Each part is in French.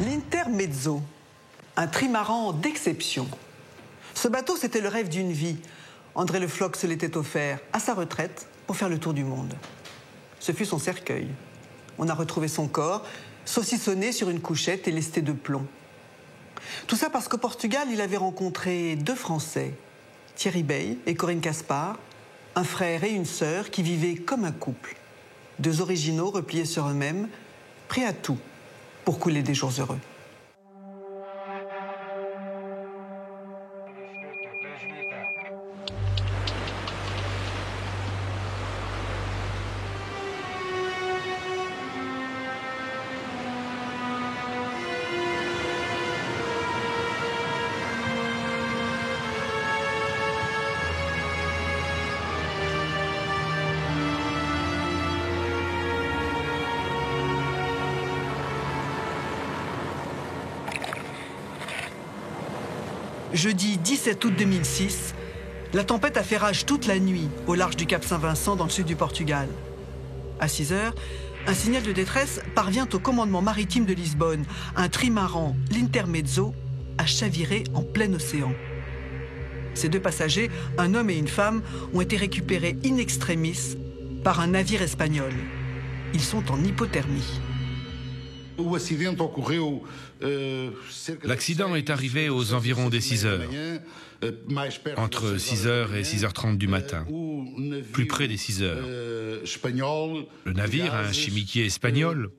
L'Intermezzo, un trimaran d'exception. Ce bateau, c'était le rêve d'une vie. André Le Floch se l'était offert à sa retraite pour faire le tour du monde. Ce fut son cercueil. On a retrouvé son corps, saucissonné sur une couchette et lesté de plomb. Tout ça parce qu'au Portugal, il avait rencontré deux Français, Thierry Bey et Corinne Caspar, un frère et une sœur qui vivaient comme un couple. Deux originaux repliés sur eux-mêmes, prêts à tout pour couler des jours heureux. Jeudi 17 août 2006, la tempête a fait rage toute la nuit au large du Cap Saint-Vincent dans le sud du Portugal. À 6 heures, un signal de détresse parvient au commandement maritime de Lisbonne. Un trimaran, l'Intermezzo, a chaviré en plein océan. Ces deux passagers, un homme et une femme, ont été récupérés in extremis par un navire espagnol. Ils sont en hypothermie. L'accident est arrivé aux environs des 6 heures, entre 6 heures et 6h30 du matin, plus près des 6 heures. Le navire, un chimiquier espagnol,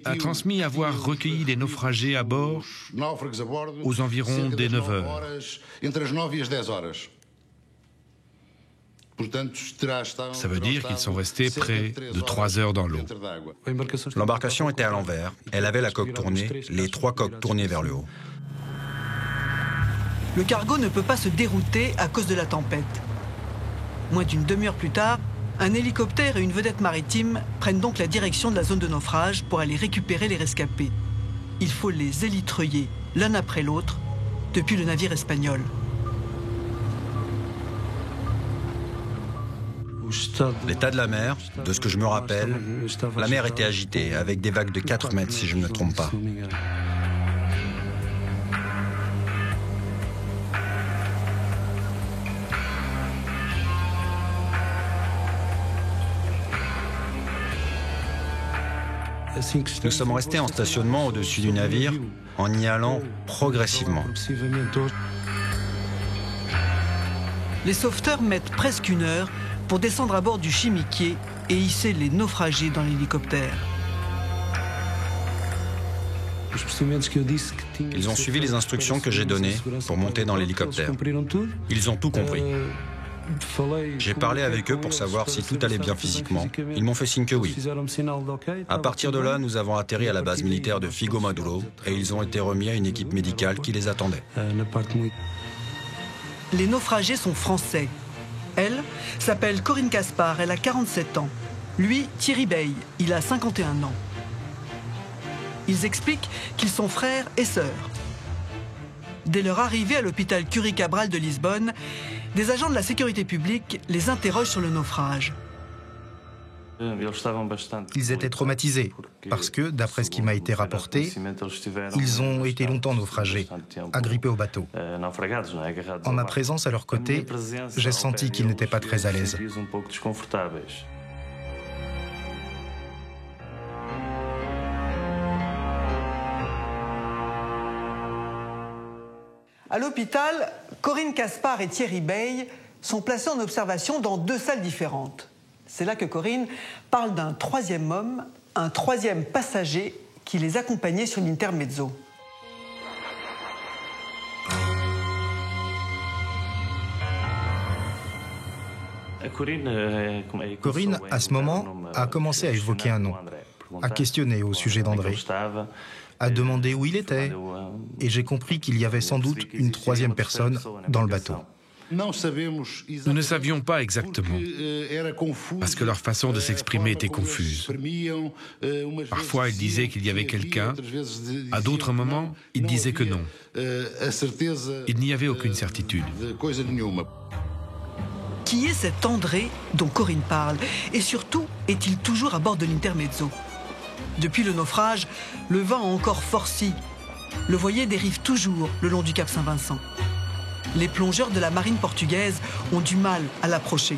a transmis avoir recueilli les naufragés à bord aux environs des 9 heures. Ça veut dire qu'ils sont restés près de 3 heures dans l'eau. L'embarcation était à l'envers. Elle avait la coque tournée, les 3 coques tournées vers le haut. Le cargo ne peut pas se dérouter à cause de la tempête. Moins d'une demi-heure plus tard, un hélicoptère et une vedette maritime prennent donc la direction de la zone de naufrage pour aller récupérer les rescapés. Il faut les élitreiller l'un après l'autre depuis le navire espagnol. L'état de la mer, de ce que je me rappelle, la mer était agitée, avec des vagues de 4 mètres si je ne me trompe pas. Nous sommes restés en stationnement au-dessus du navire, en y allant progressivement. Les sauveteurs mettent presque 1 heure pour descendre à bord du chimiquier et hisser les naufragés dans l'hélicoptère. Ils ont suivi les instructions que j'ai données pour monter dans l'hélicoptère. Ils ont tout compris. J'ai parlé avec eux pour savoir si tout allait bien physiquement. Ils m'ont fait signe que oui. À partir de là, nous avons atterri à la base militaire de Figo Maduro et ils ont été remis à une équipe médicale qui les attendait. Les naufragés sont français. Elle s'appelle Corinne Caspar, elle a 47 ans. Lui, Thierry Bey, il a 51 ans. Ils expliquent qu'ils sont frères et sœurs. Dès leur arrivée à l'hôpital Curie Cabral de Lisbonne, des agents de la sécurité publique les interrogent sur le naufrage. Ils étaient traumatisés parce que, d'après ce qui m'a été rapporté, ils ont été longtemps naufragés, agrippés au bateau. En ma présence à leur côté, j'ai senti qu'ils n'étaient pas très à l'aise. À l'hôpital, Corinne Caspar et Thierry Bey sont placés en observation dans 2 salles différentes. C'est là que Corinne parle d'un 3e homme, un 3e passager qui les accompagnait sur l'Intermezzo. Corinne, à ce moment, a commencé à évoquer un nom, à questionner au sujet d'André, à demander où il était, et j'ai compris qu'il y avait sans doute une 3e personne dans le bateau. Nous ne savions pas exactement, parce que leur façon de s'exprimer était confuse. Parfois, ils disaient qu'il y avait quelqu'un, à d'autres moments, ils disaient que non. Il n'y avait aucune certitude. Qui est cet André dont Corinne parle? Et surtout, est-il toujours à bord de l'Intermezzo? Depuis le naufrage, le vent a encore forci. Le voilier dérive toujours le long du cap Saint-Vincent. Les plongeurs de la marine portugaise ont du mal à l'approcher.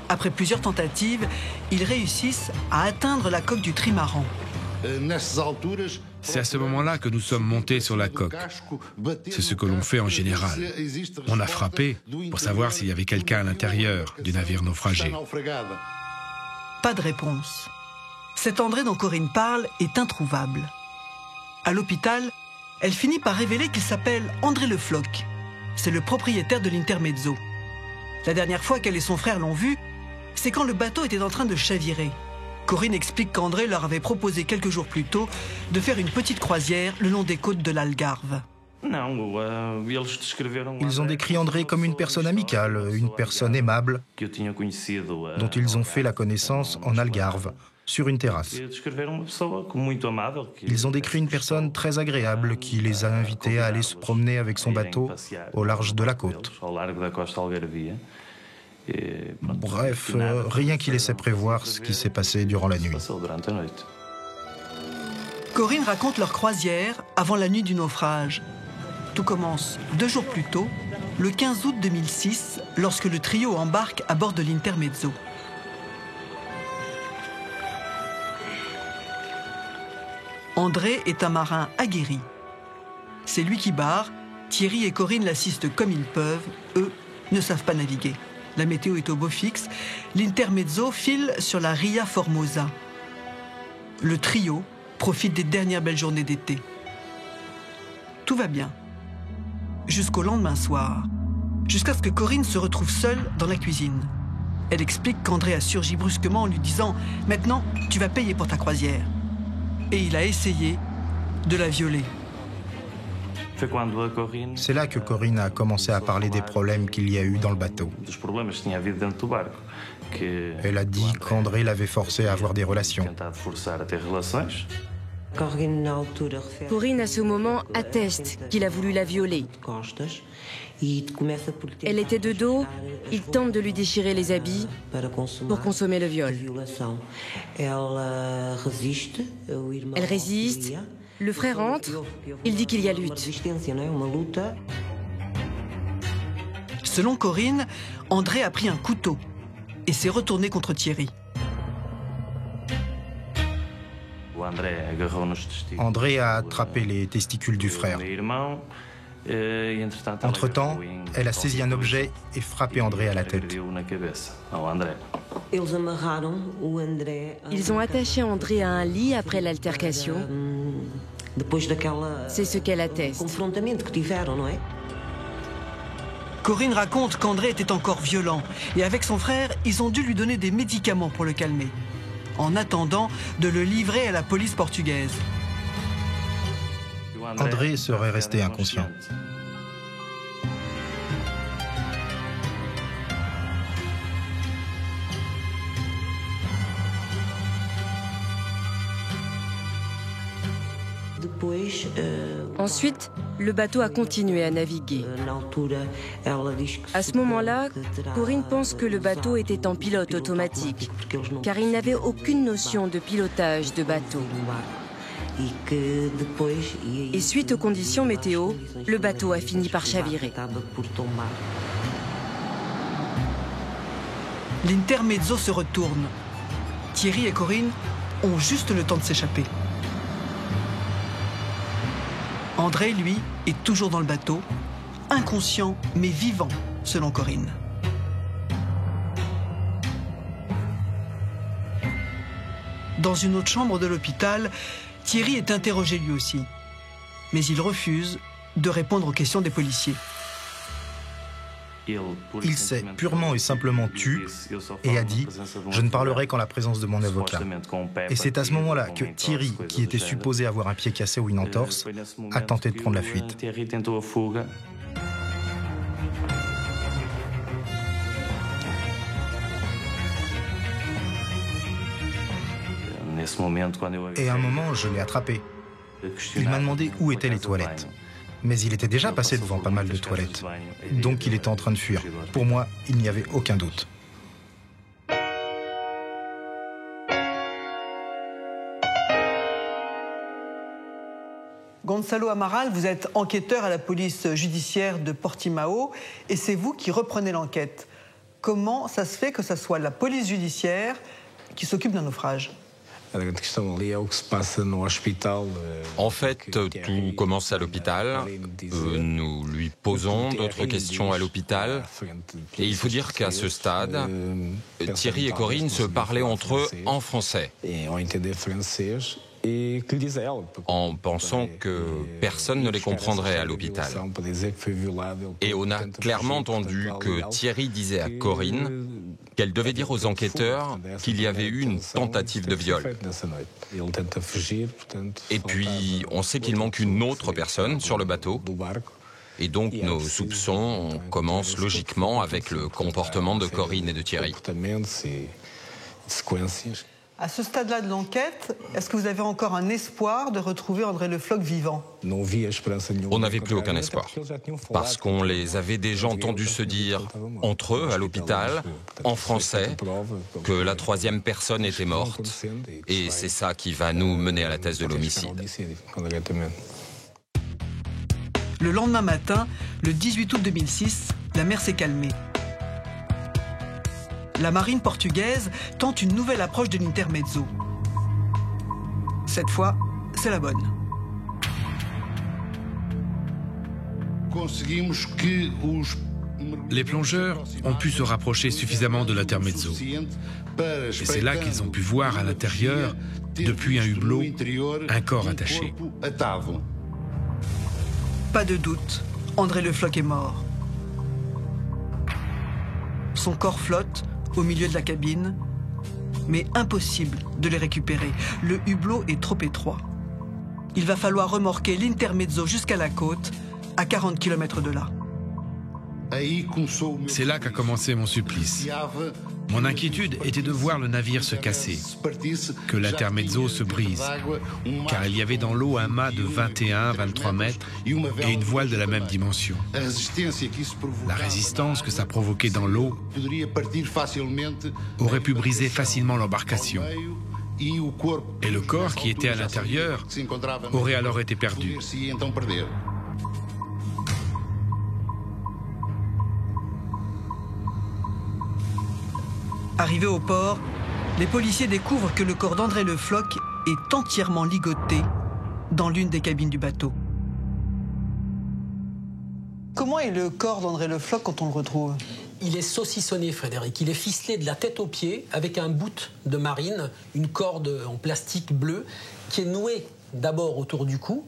Après plusieurs tentatives, ils réussissent à atteindre la coque du trimaran. C'est à ce moment-là que nous sommes montés sur la coque. C'est ce que l'on fait en général. On a frappé pour savoir s'il y avait quelqu'un à l'intérieur du navire naufragé. Pas de réponse. Cet André dont Corinne parle est introuvable. À l'hôpital, elle finit par révéler qu'il s'appelle André Le Floch. C'est le propriétaire de l'Intermezzo. La dernière fois qu'elle et son frère l'ont vu, c'est quand le bateau était en train de chavirer. Corinne explique qu'André leur avait proposé quelques jours plus tôt de faire une petite croisière le long des côtes de l'Algarve. Ils ont décrit André comme une personne amicale, une personne aimable, dont ils ont fait la connaissance en Algarve, sur une terrasse. Ils ont décrit une personne très agréable qui les a invités à aller se promener avec son bateau au large de la côte. Bref, rien qui laissait prévoir ce qui s'est passé durant la nuit. Corinne raconte leur croisière avant la nuit du naufrage. Tout commence 2 jours plus tôt, le 15 août 2006, lorsque le trio embarque à bord de l'Intermezzo. André est un marin aguerri. C'est lui qui barre, Thierry et Corinne l'assistent comme ils peuvent, eux ne savent pas naviguer. La météo est au beau fixe, l'Intermezzo file sur la Ria Formosa. Le trio profite des dernières belles journées d'été. Tout va bien. Jusqu'au lendemain soir. Jusqu'à ce que Corinne se retrouve seule dans la cuisine. Elle explique qu'André a surgi brusquement en lui disant « Maintenant, tu vas payer pour ta croisière ». Et il a essayé de la violer. C'est là que Corinne a commencé à parler des problèmes qu'il y a eu dans le bateau. Elle a dit qu'André l'avait forcé à avoir des relations. Corinne, à ce moment, atteste qu'il a voulu la violer. Elle était de dos, il tente de lui déchirer les habits pour consommer le viol. Elle résiste, le frère entre, il dit qu'il y a lutte. Selon Corinne, André a pris un couteau et s'est retourné contre Thierry. André a attrapé les testicules du frère. Entre-temps, elle a saisi un objet et frappé André à la tête. Ils ont attaché André à un lit après l'altercation. C'est ce qu'elle atteste. Corinne raconte qu'André était encore violent et avec son frère, ils ont dû lui donner des médicaments pour le calmer, en attendant de le livrer à la police portugaise. André serait resté inconscient. Ensuite, le bateau a continué à naviguer. À ce moment-là, Corinne pense que le bateau était en pilote automatique, car il n'avait aucune notion de pilotage de bateau. Et suite aux conditions météo, le bateau a fini par chavirer. L'Intermezzo se retourne. Thierry et Corinne ont juste le temps de s'échapper. André, lui, est toujours dans le bateau, inconscient mais vivant, selon Corinne. Dans une autre chambre de l'hôpital, Thierry est interrogé lui aussi. Mais il refuse de répondre aux questions des policiers. Il s'est purement et simplement tu et a dit « Je ne parlerai qu'en la présence de mon avocat ». Et c'est à ce moment-là que Thierry, qui était supposé avoir un pied cassé ou une entorse, a tenté de prendre la fuite. Et à un moment, je l'ai attrapé. Il m'a demandé où étaient les toilettes. Mais il était déjà passé devant pas mal de toilettes. Donc il était en train de fuir. Pour moi, il n'y avait aucun doute. Gonçalo Amaral, vous êtes enquêteur à la police judiciaire de Portimao et c'est vous qui reprenez l'enquête. Comment ça se fait que ce soit la police judiciaire qui s'occupe d'un naufrage ? En fait, tout commence à l'hôpital. Nous lui posons d'autres questions à l'hôpital. Et il faut dire qu'à ce stade, Thierry et Corinne se parlaient entre eux en français, en pensant que personne ne les comprendrait à l'hôpital. Et on a clairement entendu que Thierry disait à Corinne qu'elle devait dire aux enquêteurs qu'il y avait eu une tentative de viol. Et puis, on sait qu'il manque une autre personne sur le bateau. Et donc, nos soupçons commencent logiquement avec le comportement de Corinne et de Thierry. À ce stade-là de l'enquête, est-ce que vous avez encore un espoir de retrouver André Le Floch vivant ? On n'avait plus aucun espoir, parce qu'on les avait déjà entendus se dire entre eux à l'hôpital, en français, que la troisième personne était morte, et c'est ça qui va nous mener à la thèse de l'homicide. Le lendemain matin, le 18 août 2006, la mer s'est calmée. La marine portugaise tente une nouvelle approche de l'Intermezzo. Cette fois, c'est la bonne. Les plongeurs ont pu se rapprocher suffisamment de l'Intermezzo. Et c'est là qu'ils ont pu voir à l'intérieur, depuis un hublot, un corps attaché. Pas de doute, André Le Floch est mort. Son corps flotte au milieu de la cabine, mais impossible de les récupérer. Le hublot est trop étroit. Il va falloir remorquer l'Intermezzo jusqu'à la côte, à 40 km de là. C'est là qu'a commencé mon supplice. Mon inquiétude était de voir le navire se casser, que l'Intermezzo se brise, car il y avait dans l'eau un mât de 21-23 mètres et une voile de la même dimension. La résistance que ça provoquait dans l'eau aurait pu briser facilement l'embarcation. Et le corps qui était à l'intérieur aurait alors été perdu. Arrivés au port, les policiers découvrent que le corps d'André Le Floch est entièrement ligoté dans l'une des cabines du bateau. Comment est le corps d'André Le Floch quand on le retrouve ? Il est saucissonné, Frédéric. Il est ficelé de la tête aux pieds avec un bout de marine, une corde en plastique bleu, qui est nouée d'abord autour du cou,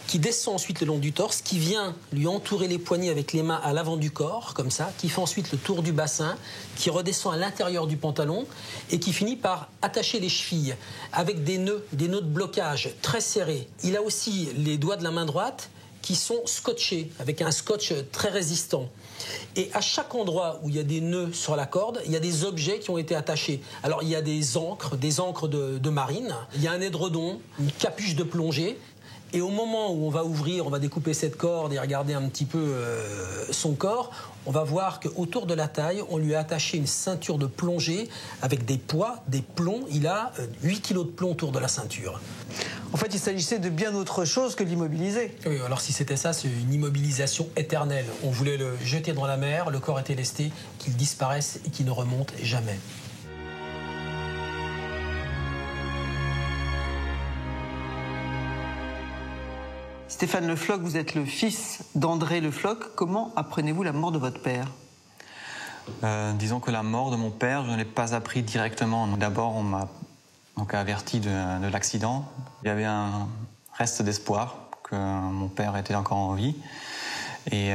qui descend ensuite le long du torse, qui vient lui entourer les poignets avec les mains à l'avant du corps, comme ça, qui fait ensuite le tour du bassin, qui redescend à l'intérieur du pantalon et qui finit par attacher les chevilles avec des nœuds de blocage très serrés. Il a aussi les doigts de la main droite qui sont scotchés avec un scotch très résistant. Et à chaque endroit où il y a des nœuds sur la corde, il y a des objets qui ont été attachés. Alors il y a des ancres de marine, il y a un édredon, une capuche de plongée. Et au moment où on va ouvrir, on va découper cette corde et regarder un petit peu son corps, on va voir qu'autour de la taille, on lui a attaché une ceinture de plongée avec des poids, des plombs. Il a 8 kilos de plomb autour de la ceinture. En fait, il s'agissait de bien autre chose que de l'immobiliser. Oui, alors si c'était ça, c'est une immobilisation éternelle. On voulait le jeter dans la mer, le corps était lesté, qu'il disparaisse et qu'il ne remonte jamais. Stéphane Le Floch, vous êtes le fils d'André Le Floch. Comment apprenez-vous la mort de votre père ? Disons que la mort de mon père, je ne l'ai pas appris directement. D'abord, on m'a averti de l'accident. Il y avait un reste d'espoir que mon père était encore en vie. Et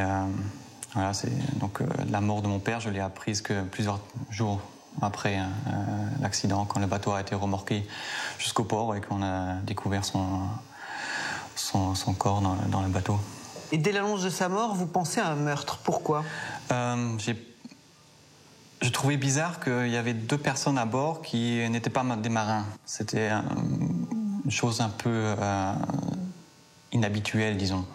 voilà, la mort de mon père, je l'ai apprise que plusieurs jours après l'accident, quand le bateau a été remorqué jusqu'au port et qu'on a découvert son corps dans le bateau. Et dès l'annonce de sa mort, vous pensez à un meurtre. Pourquoi ? Je trouvais bizarre qu'il y avait 2 personnes à bord qui n'étaient pas des marins. C'était une chose un peu inhabituelle, disons.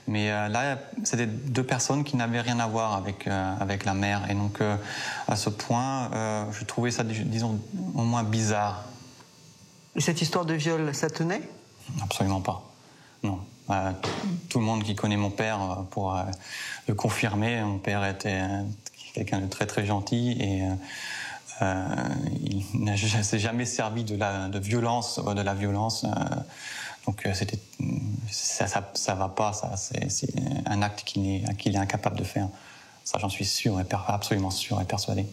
Mais là, c'était 2 personnes qui n'avaient rien à voir avec la mer. Et donc, à ce point, je trouvais ça, disons, au moins bizarre. Et cette histoire de viol, ça tenait ? Absolument pas. Non, Tout le monde qui connaît mon père pourra le confirmer. Mon père était quelqu'un de très très gentil et il ne s'est jamais servi de la violence. Donc ça va pas. C'est un acte qu'il est incapable de faire. Ça, j'en suis sûr, absolument sûr et persuadé.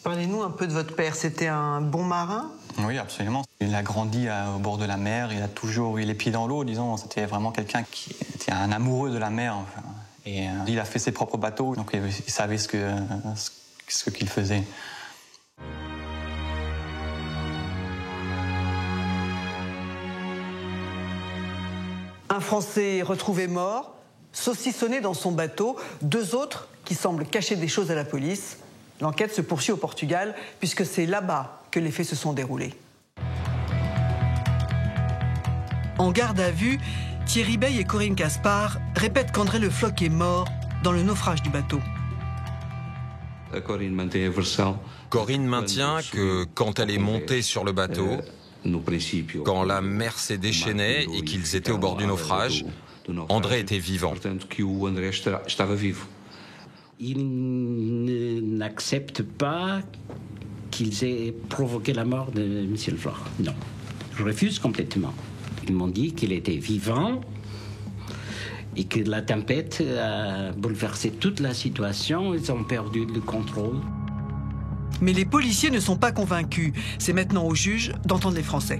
Parlez-nous un peu de votre père. C'était un bon marin ? Oui, absolument. Il a grandi au bord de la mer. Il a toujours eu les pieds dans l'eau, disons. C'était vraiment quelqu'un qui était un amoureux de la mer. Enfin. Et il a fait ses propres bateaux, donc il savait ce qu'il faisait. Un Français retrouvé mort, saucissonné dans son bateau, 2 autres qui semblent cacher des choses à la police. L'enquête se poursuit au Portugal, puisque c'est là-bas que les faits se sont déroulés. En garde à vue, Thierry Bey et Corinne Caspar répètent qu'André Le Floch est mort dans le naufrage du bateau. Corinne maintient que quand elle est montée sur le bateau, quand la mer s'est déchaînée et qu'ils étaient au bord du naufrage, André était vivant. Ils n'acceptent pas qu'ils aient provoqué la mort de M. Le Floch. Non, je refuse complètement. Ils m'ont dit qu'il était vivant et que la tempête a bouleversé toute la situation. Ils ont perdu le contrôle. Mais les policiers ne sont pas convaincus. C'est maintenant au juge d'entendre les Français.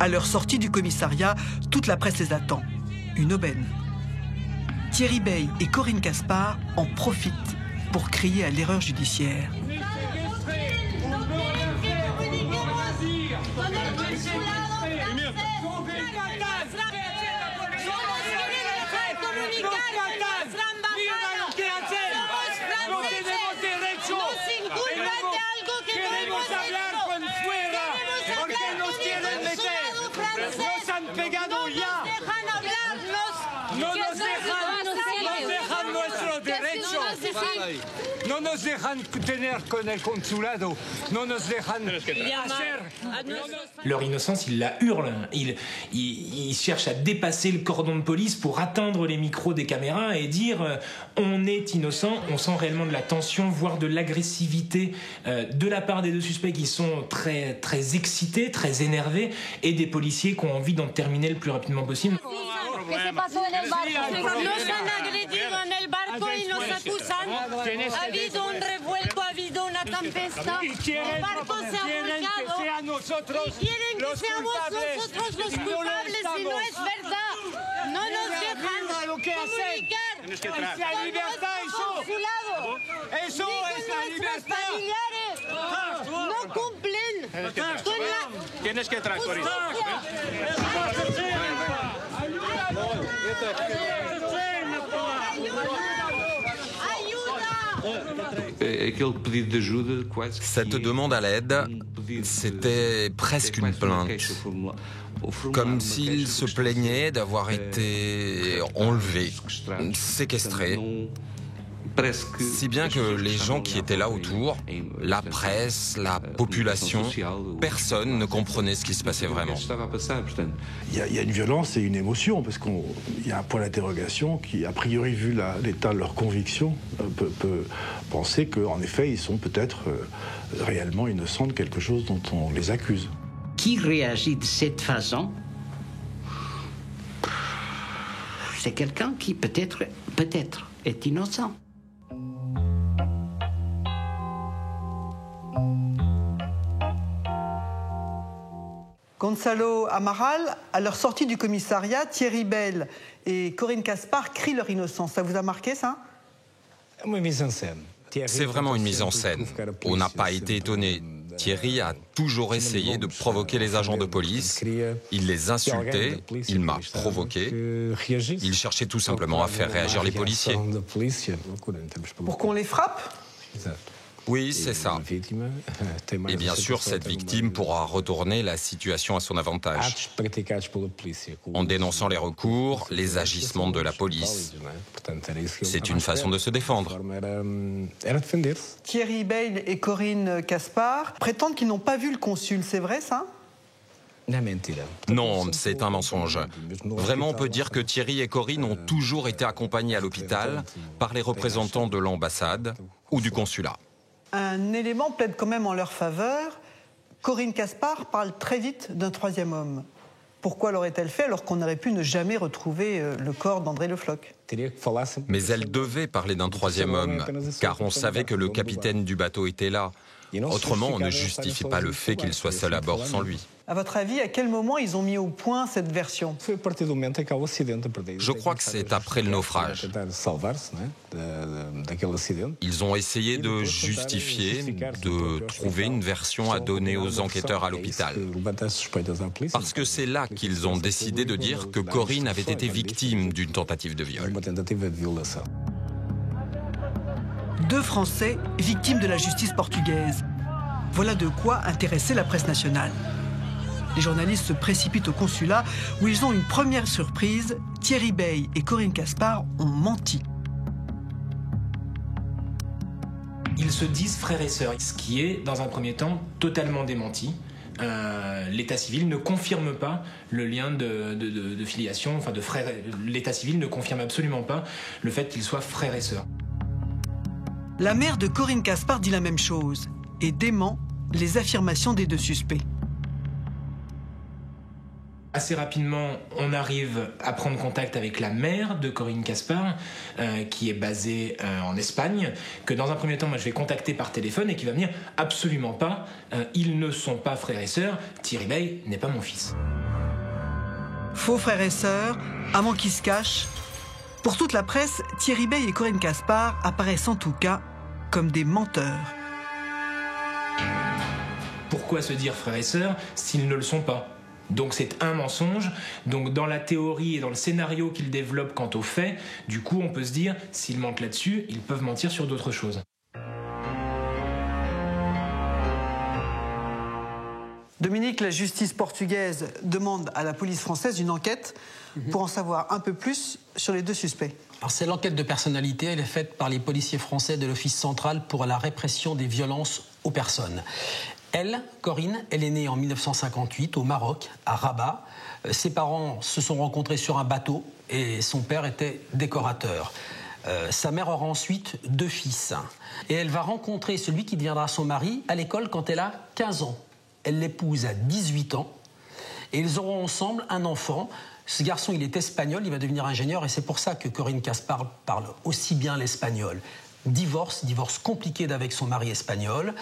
À leur sortie du commissariat, toute la presse les attend. Une aubaine. Thierry Bey et Corinne Caspar en profitent pour crier à l'erreur judiciaire. No nos dejan tener con el consulado, no nos dejan hacer. Leur innocence, ils la hurlent. Ils cherchent à dépasser le cordon de police pour atteindre les micros des caméras et dire on est innocent. On sent réellement de la tension, voire de l'agressivité de la part des 2 suspects qui sont très, très excités, très énervés, et des policiers qui ont envie d'en terminer le plus rapidement possible. ¿Qué se pasó en el barco? Nos han agredido en el barco y nos acusan. Ha habido un revuelco, ha habido una tempestad. El barco se ha volcado y quieren que seamos nosotros los culpables y no es verdad. No nos dejan comunicar con nuestro consulado. Eso es la libertad. Nuestros familiares no cumplen con la Tienes que traer Cette demande à l'aide, c'était presque une plainte. Comme s'il se plaignait d'avoir été enlevé, séquestré. Si bien que les gens qui étaient là autour, la presse, la population, personne ne comprenait ce qui se passait vraiment. Il y a une violence et une émotion, parce qu'il y a un point d'interrogation qui, a priori, vu l'état de leur conviction, peut penser qu'en effet, ils sont peut-être réellement innocents de quelque chose dont on les accuse. Qui réagit de cette façon? C'est quelqu'un qui peut-être est innocent. Gonzalo Amaral, à leur sortie du commissariat, Thierry Bey et Corinne Caspar crient leur innocence. Ça vous a marqué, ça? C'est vraiment une mise en scène. On n'a pas été étonné. Thierry a toujours essayé de provoquer les agents de police. Il les insultait, il m'a provoqué. Il cherchait tout simplement à faire réagir les policiers. Pour qu'on les frappe? Oui, c'est ça. Et bien sûr, cette victime pourra retourner la situation à son avantage, en dénonçant les recours, les agissements de la police. C'est une façon de se défendre. Thierry Bey et Corinne Caspar prétendent qu'ils n'ont pas vu le consul, c'est vrai ça? Non, c'est un mensonge. Vraiment, on peut dire que Thierry et Corinne ont toujours été accompagnés à l'hôpital par les représentants de l'ambassade ou du consulat. Un élément plaide quand même en leur faveur. Corinne Caspar parle très vite d'un troisième homme. Pourquoi l'aurait-elle fait alors qu'on aurait pu ne jamais retrouver le corps d'André Le Floch? Mais elle devait parler d'un troisième homme, car on savait que le capitaine du bateau était là. Autrement, on ne justifie pas le fait qu'il soit seul à bord sans lui. À votre avis, à quel moment ils ont mis au point cette version? Je crois que c'est après le naufrage. Ils ont essayé de justifier, de trouver une version à donner aux enquêteurs à l'hôpital. Parce que c'est là qu'ils ont décidé de dire que Corinne avait été victime d'une tentative de viol. 2 Français victimes de la justice portugaise. Voilà de quoi intéresser la presse nationale. Les journalistes se précipitent au consulat où ils ont une première surprise. Thierry Bey et Corinne Caspar ont menti. Ils se disent frères et sœurs, ce qui est, dans un premier temps, totalement démenti. L'état civil ne confirme pas le lien de filiation, enfin de frères. L'état civil ne confirme absolument pas le fait qu'ils soient frères et sœurs. La mère de Corinne Caspar dit la même chose et dément les affirmations des 2 suspects. Assez rapidement, on arrive à prendre contact avec la mère de Corinne Caspar, qui est basée en Espagne, que dans un premier temps, moi, je vais contacter par téléphone et qui va me dire absolument pas, ils ne sont pas frères et sœurs, Thierry Bey n'est pas mon fils. Faux frères et sœurs, amants qui se cachent. Pour toute la presse, Thierry Bey et Corinne Caspar apparaissent en tout cas comme des menteurs. Pourquoi se dire frères et sœurs s'ils ne le sont pas ? Donc c'est un mensonge. Donc dans la théorie et dans le scénario qu'ils développent quant aux faits, du coup on peut se dire, s'ils mentent là-dessus, ils peuvent mentir sur d'autres choses. Dominique, la justice portugaise demande à la police française une enquête pour en savoir un peu plus sur les 2 suspects. Alors c'est l'enquête de personnalité, elle est faite par les policiers français de l'Office central pour la répression des violences aux personnes. Elle, Corinne, elle est née en 1958 au Maroc, à Rabat. Ses parents se sont rencontrés sur un bateau et son père était décorateur. Sa mère aura ensuite 2 fils. Et elle va rencontrer celui qui deviendra son mari à l'école quand elle a 15 ans. Elle l'épouse à 18 ans et ils auront ensemble un enfant. Ce garçon, il est espagnol, il va devenir ingénieur et c'est pour ça que Corinne Caspar parle aussi bien l'espagnol. Divorce compliqué avec son mari espagnol.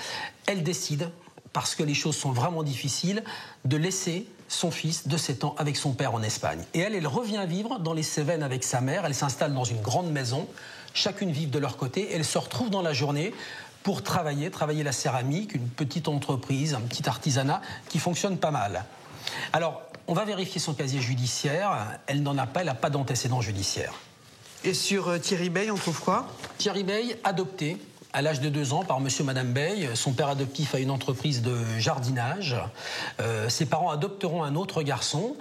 Elle décide, parce que les choses sont vraiment difficiles, de laisser son fils de 7 ans avec son père en Espagne. Et elle revient vivre dans les Cévennes avec sa mère. Elle s'installe dans une grande maison, chacune vivent de leur côté. Elle se retrouve dans la journée pour travailler la céramique, une petite entreprise, un petit artisanat qui fonctionne pas mal. Alors, on va vérifier son casier judiciaire. Elle n'en a pas, elle n'a pas d'antécédent judiciaire. Et sur Thierry Bey, on trouve quoi? Thierry Bey, adopté à l'âge de 2 ans par monsieur et madame Bey. Son père adoptif a une entreprise de jardinage. Ses parents adopteront un autre garçon.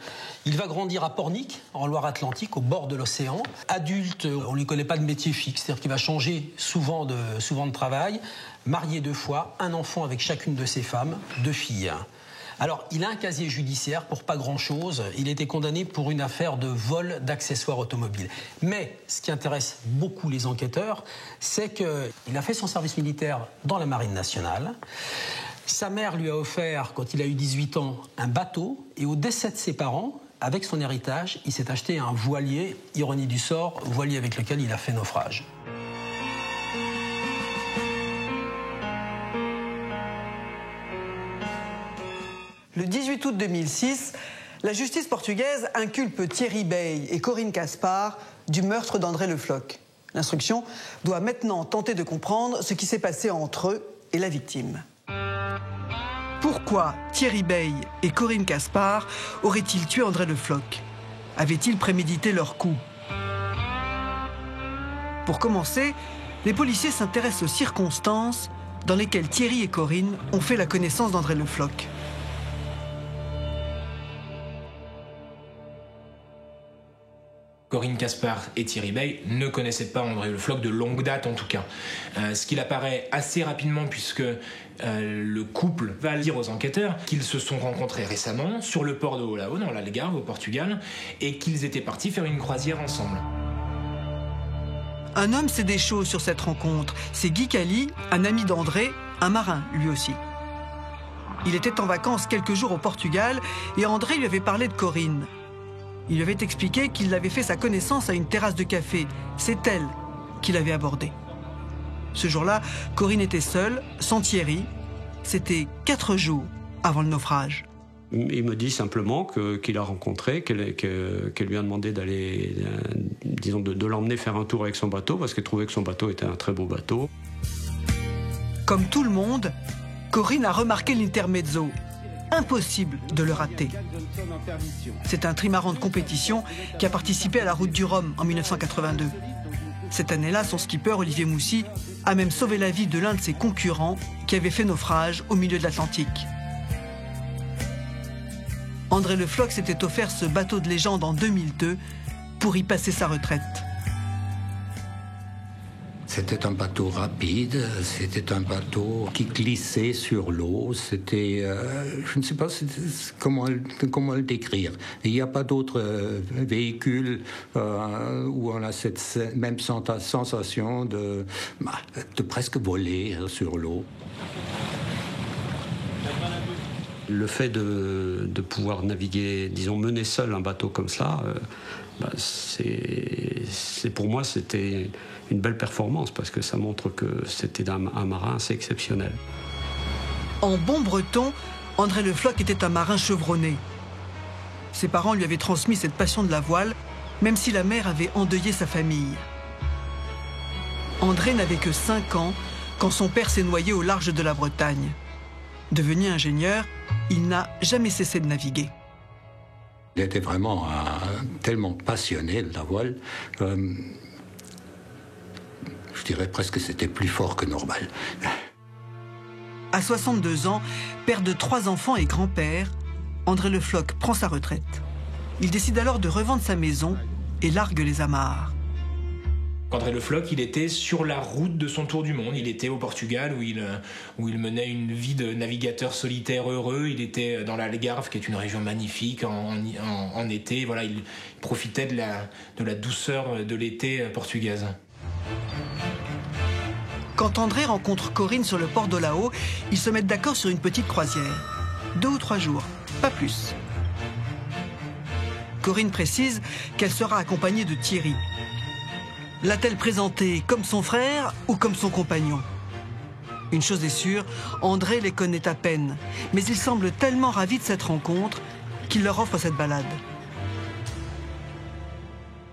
Il va grandir à Pornic, en Loire-Atlantique, au bord de l'océan. Adulte, on ne lui connaît pas de métier fixe, c'est-à-dire qu'il va changer souvent de travail. Marié 2 fois, un enfant avec chacune de ses femmes, 2 filles. Alors, il a un casier judiciaire pour pas grand-chose. Il a été condamné pour une affaire de vol d'accessoires automobiles. Mais ce qui intéresse beaucoup les enquêteurs, c'est qu'il a fait son service militaire dans la Marine nationale. Sa mère lui a offert, quand il a eu 18 ans, un bateau. Et au décès de ses parents, avec son héritage, il s'est acheté un voilier, ironie du sort, voilier avec lequel il a fait naufrage. Le 18 août 2006, la justice portugaise inculpe Thierry Bey et Corinne Caspar du meurtre d'André Le Floch. L'instruction doit maintenant tenter de comprendre ce qui s'est passé entre eux et la victime. Pourquoi Thierry Bey et Corinne Caspar auraient-ils tué André Le Floch? Avaient-ils prémédité leur coup? Pour commencer, les policiers s'intéressent aux circonstances dans lesquelles Thierry et Corinne ont fait la connaissance d'André Le Floch. Corinne Caspar et Thierry Bey ne connaissaient pas André Le Floch, de longue date en tout cas. Ce qu'il apparaît assez rapidement puisque le couple va dire aux enquêteurs qu'ils se sont rencontrés récemment sur le port de Olao, dans l'Algarve, au Portugal, et qu'ils étaient partis faire une croisière ensemble. Un homme sait des choses sur cette rencontre. C'est Guy Cali, un ami d'André, un marin lui aussi. Il était en vacances quelques jours au Portugal et André lui avait parlé de Corinne. Il lui avait expliqué qu'il avait fait sa connaissance à une terrasse de café. C'est elle qu'il avait abordée. Ce jour-là, Corinne était seule, sans Thierry. C'était 4 jours avant le naufrage. Il me dit simplement qu'il a rencontré, qu'elle lui a demandé d'aller, disons, de l'emmener faire un tour avec son bateau, parce qu'elle trouvait que son bateau était un très beau bateau. Comme tout le monde, Corinne a remarqué l'intermezzo. Impossible de le rater. C'est un trimaran de compétition qui a participé à la Route du Rhum en 1982. Cette année-là, son skipper, Olivier Moussy, a même sauvé la vie de l'un de ses concurrents qui avait fait naufrage au milieu de l'Atlantique. André Le Floch s'était offert ce bateau de légende en 2002 pour y passer sa retraite. C'était un bateau rapide, c'était un bateau qui glissait sur l'eau, c'était, je ne sais pas comment le décrire. Il n'y a pas d'autres véhicules où on a cette même sensation de presque voler sur l'eau. Le fait de pouvoir naviguer, disons, mener seul un bateau comme ça, pour moi, c'était une belle performance parce que ça montre que c'était un marin assez exceptionnel. En bon breton, André Le Floch était un marin chevronné. Ses parents lui avaient transmis cette passion de la voile, même si la mère avait endeuillé sa famille. André n'avait que 5 ans quand son père s'est noyé au large de la Bretagne. Devenu ingénieur, il n'a jamais cessé de naviguer. Il était vraiment tellement passionné de la voile. Je dirais presque que c'était plus fort que normal. À 62 ans, père de 3 enfants et grand-père, André Le Floch prend sa retraite. Il décide alors de revendre sa maison et largue les amarres. André Le Floch, il était sur la route de son tour du monde. Il était au Portugal où il menait une vie de navigateur solitaire heureux. Il était dans l'Algarve, qui est une région magnifique en été. Voilà, il profitait de la douceur de l'été portugaise. Quand André rencontre Corinne sur le port d'Olao, ils se mettent d'accord sur une petite croisière. 2 ou 3 jours, pas plus. Corinne précise qu'elle sera accompagnée de Thierry. L'a-t-elle présenté comme son frère ou comme son compagnon? Une chose est sûre, André les connaît à peine, mais il semble tellement ravi de cette rencontre qu'il leur offre cette balade.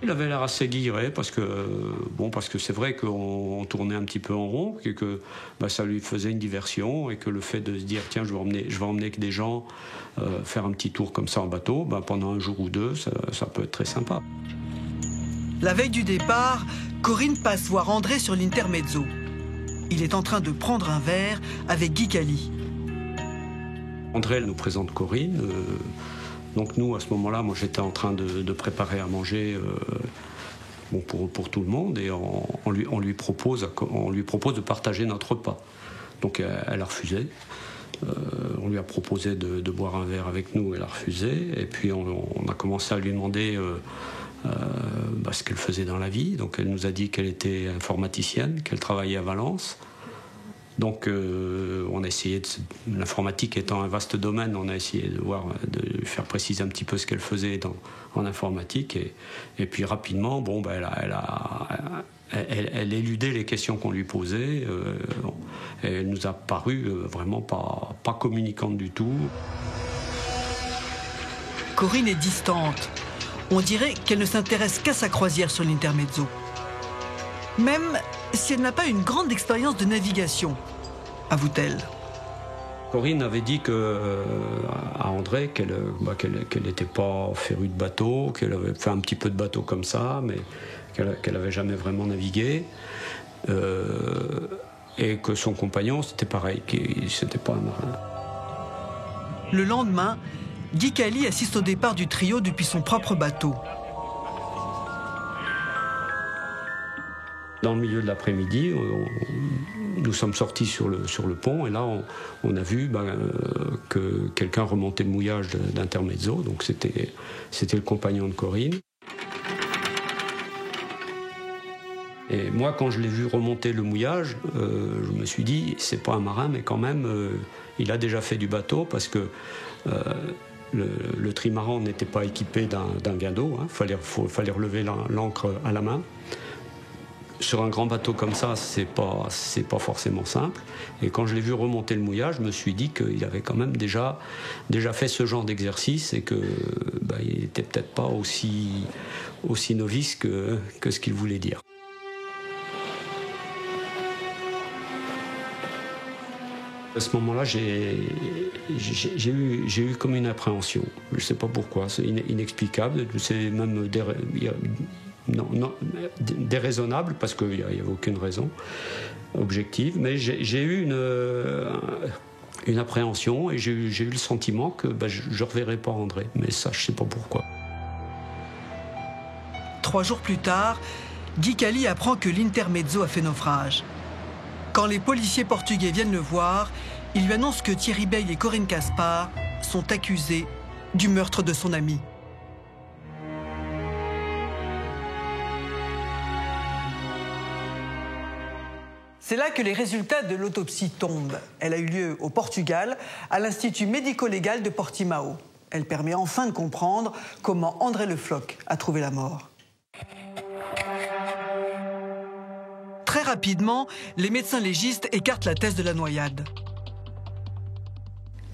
Il avait l'air assez guilleret parce que c'est vrai qu'on tournait un petit peu en rond et que ça lui faisait une diversion et que le fait de se dire tiens je vais emmener que des gens faire un petit tour comme ça en bateau, pendant un jour ou 2, ça peut être très sympa. La veille du départ, Corinne passe voir André sur l'intermezzo. Il est en train de prendre un verre avec Guy Cali. André nous présente Corinne. Donc nous, à ce moment-là, moi j'étais en train de préparer à manger pour tout le monde et on lui propose de partager notre repas. Donc elle a refusé. On lui a proposé de boire un verre avec nous, elle a refusé. Et puis on a commencé à lui demander ce qu'elle faisait dans la vie. Donc elle nous a dit qu'elle était informaticienne, qu'elle travaillait à Valence. Donc on a essayé, l'informatique étant un vaste domaine, on a essayé de lui faire préciser un petit peu ce qu'elle faisait en informatique. Et puis rapidement, elle éludait les questions qu'on lui posait. Elle nous a paru vraiment pas communicante du tout. Corinne est distante. On dirait qu'elle ne s'intéresse qu'à sa croisière sur l'intermezzo. Même si elle n'a pas une grande expérience de navigation, avoue-t-elle. Corinne avait dit à André qu'elle n'était pas férue de bateau, qu'elle avait fait un petit peu de bateau comme ça, mais qu'elle n'avait jamais vraiment navigué. Et que son compagnon, c'était pareil, c'était pas un marin. Le lendemain, Guy Cali assiste au départ du trio depuis son propre bateau. Dans le milieu de l'après-midi, nous sommes sortis sur le pont et là on a vu que quelqu'un remontait le mouillage d'Intermezzo, donc c'était le compagnon de Corinne. Et moi, quand je l'ai vu remonter le mouillage, je me suis dit, c'est pas un marin, mais quand même, il a déjà fait du bateau parce que le trimaran n'était pas équipé d'un guindeau, hein. Fallait relever l'ancre à la main. Sur un grand bateau comme ça, c'est pas forcément simple. Et quand je l'ai vu remonter le mouillage, je me suis dit qu'il avait quand même déjà fait ce genre d'exercice et qu'il n'était peut-être pas aussi novice que ce qu'il voulait dire. À ce moment-là, j'ai eu comme une appréhension. Je ne sais pas pourquoi, c'est inexplicable, c'est même déraisonnable parce qu'il n'y avait aucune raison objective, mais j'ai eu une appréhension et j'ai eu le sentiment que je ne reverrai pas André, mais ça, je ne sais pas pourquoi. 3 jours plus tard, Guy Cali apprend que l'Intermezzo a fait naufrage. Quand les policiers portugais viennent le voir, ils lui annoncent que Thierry Bey et Corinne Caspar sont accusés du meurtre de son ami. C'est là que les résultats de l'autopsie tombent. Elle a eu lieu au Portugal, à l'Institut médico-légal de Portimao. Elle permet enfin de comprendre comment André Le Floch a trouvé la mort. Très rapidement, les médecins légistes écartent la thèse de la noyade.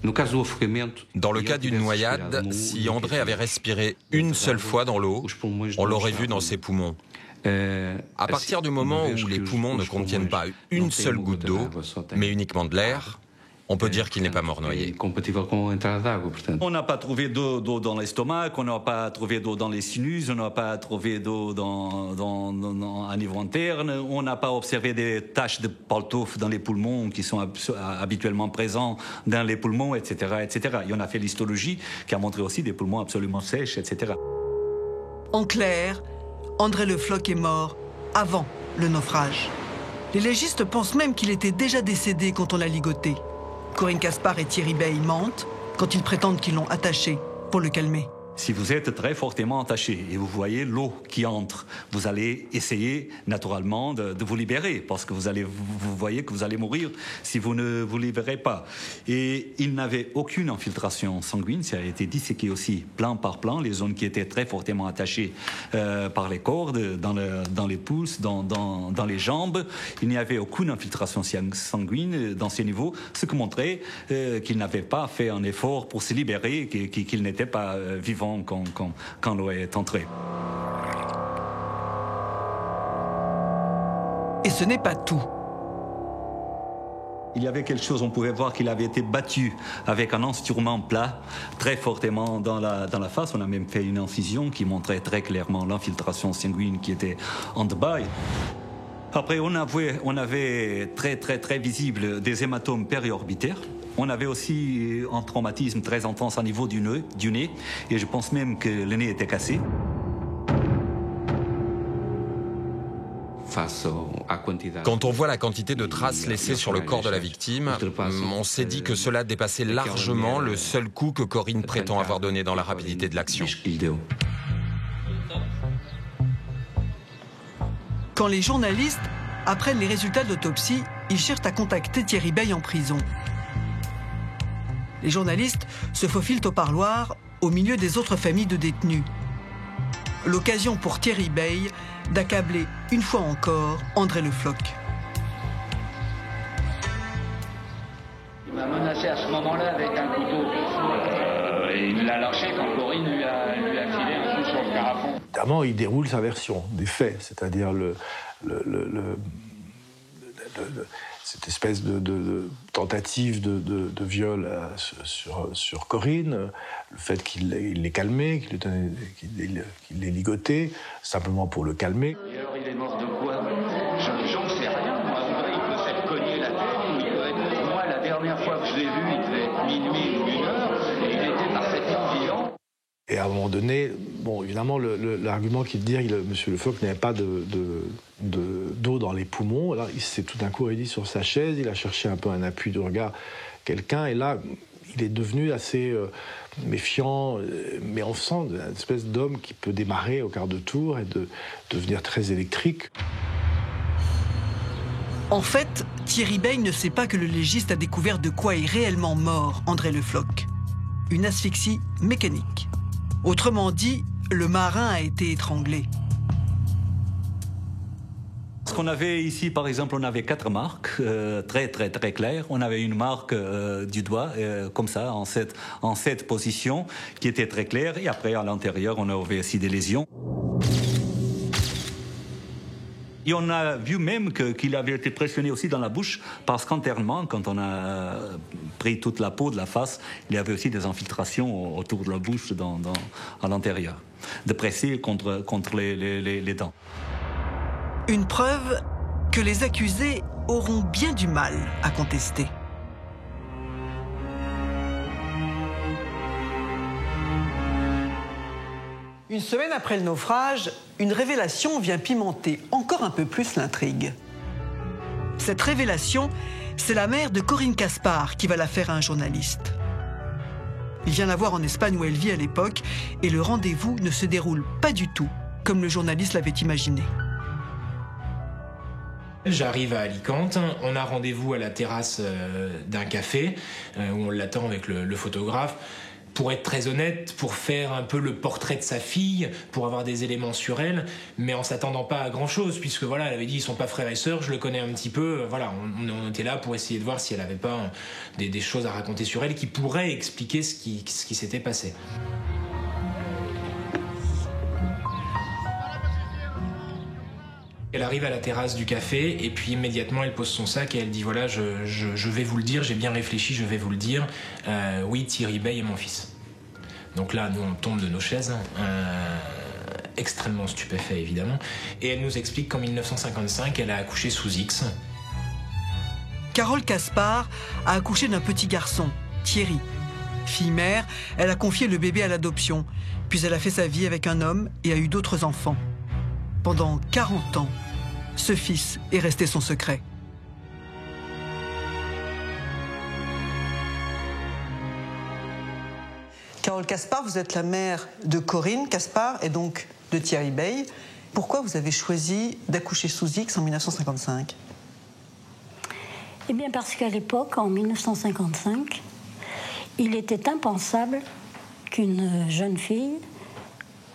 Dans le cas d'une noyade, si André avait respiré une seule fois dans l'eau, on l'aurait vu dans ses poumons. À partir du moment où les poumons ne contiennent pas une seule goutte d'eau, mais uniquement de l'air, on peut dire qu'il n'est pas mort noyé. On n'a pas trouvé d'eau dans l'estomac, on n'a pas trouvé d'eau dans les sinus, on n'a pas trouvé d'eau à niveau interne, on n'a pas observé des taches de Palthoff dans les poumons qui sont habituellement présents dans les poumons, etc., etc. Et on a fait l'histologie qui a montré aussi des poumons absolument sèches, etc. En clair, André Le Floch est mort avant le naufrage. Les légistes pensent même qu'il était déjà décédé quand on l'a ligoté. Corinne Caspar et Thierry Bey mentent quand ils prétendent qu'ils l'ont attaché pour le calmer. Si vous êtes très fortement attaché et vous voyez l'eau qui entre, vous allez essayer naturellement de vous libérer parce que vous voyez que vous allez mourir si vous ne vous libérez pas. Et il n'avait aucune infiltration sanguine, ça a été disséqué aussi plan par plan, les zones qui étaient très fortement attachées par les cordes, dans les pouces, dans les jambes. Il n'y avait aucune infiltration sanguine dans ces niveaux, ce qui montrait qu'il n'avait pas fait un effort pour se libérer, qu'il n'était pas vivant quand l'eau est entrée. Et ce n'est pas tout. Il y avait quelque chose, on pouvait voir qu'il avait été battu avec un instrument plat très fortement dans la face. On a même fait une incision qui montrait très clairement l'infiltration sanguine qui était en bas. Après, on avait très visible des hématomes périorbitaires. On avait aussi un traumatisme très intense au niveau du nez, et je pense même que le nez était cassé. Quand on voit la quantité de traces laissées sur le corps de la victime, on s'est dit que cela dépassait largement le seul coup que Corinne prétend avoir donné dans la rapidité de l'action. Quand les journalistes apprennent les résultats de l'autopsie, ils cherchent à contacter Thierry Bey en prison. Les journalistes se faufilent au parloir au milieu des autres familles de détenus. L'occasion pour Thierry Bey d'accabler une fois encore André Le Floch. Il m'a menacé à ce moment-là avec un couteau. Et il l'a lâché quand Corinne lui a filé un coup sur le carafon. Évidemment, il déroule sa version des faits, c'est-à-dire cette espèce de tentative de viol sur Corinne, le fait qu'il l'ait calmé, qu'il l'ait ligoté, simplement pour le calmer. Et alors, il est mort de quoi? J'en sais rien, moi. André, il peut s'être cogné la tête, ou il peut être... Moi, la dernière fois que je l'ai vu, il devait être minuit ou 1h, et il était parfaitement vivant. Et Et à un moment donné, bon, évidemment, l'argument qui dit que M. Le Floch n'avait pas d'eau dans les poumons, là, il s'est tout d'un coup réuni sur sa chaise, il a cherché un peu un appui de regard, quelqu'un, et là, il est devenu assez méfiant, mais on sent une espèce d'homme qui peut démarrer au quart de tour et de devenir très électrique. En fait, Thierry Bey ne sait pas que le légiste a découvert de quoi est réellement mort André Le Floch. Une asphyxie mécanique. Autrement dit, le marin a été étranglé. Ce qu'on avait ici, par exemple, on avait 4 marques très claires. On avait une marque du doigt, comme ça, en cette position, qui était très claire. Et après, à l'intérieur, on avait aussi des lésions. Et on a vu même qu'il avait été pressionné aussi dans la bouche, parce qu'intérieurement, quand on a pris toute la peau de la face, il y avait aussi des infiltrations autour de la bouche à l'intérieur, de presser contre les dents. Une preuve que les accusés auront bien du mal à contester. Une semaine après le naufrage, une révélation vient pimenter encore un peu plus l'intrigue. Cette révélation, c'est la mère de Corinne Caspar qui va la faire à un journaliste. Il vient la voir en Espagne où elle vit à l'époque et le rendez-vous ne se déroule pas du tout comme le journaliste l'avait imaginé. J'arrive à Alicante, on a rendez-vous à la terrasse d'un café où on l'attend avec le photographe. Pour être très honnête, pour faire un peu le portrait de sa fille, pour avoir des éléments sur elle, mais en s'attendant pas à grand-chose, puisque voilà, elle avait dit ils sont pas frères et sœurs, je le connais un petit peu, voilà, on était là pour essayer de voir si elle avait pas des choses à raconter sur elle qui pourraient expliquer ce qui s'était passé. Elle arrive à la terrasse du café et puis immédiatement elle pose son sac et elle dit voilà je vais vous le dire, j'ai bien réfléchi, je vais vous le dire, oui Thierry Bey est mon fils. Donc là nous on tombe de nos chaises, extrêmement stupéfait évidemment, et elle nous explique qu'en 1955 elle a accouché sous X. Carole Caspar a accouché d'un petit garçon, Thierry. Fille-mère, elle a confié le bébé à l'adoption, puis elle a fait sa vie avec un homme et a eu d'autres enfants. Pendant 40 ans, ce fils est resté son secret. Carole Caspar, vous êtes la mère de Corinne Caspar et donc de Thierry Bey. Pourquoi vous avez choisi d'accoucher sous X en 1955 ? Eh bien parce qu'à l'époque, en 1955, il était impensable qu'une jeune fille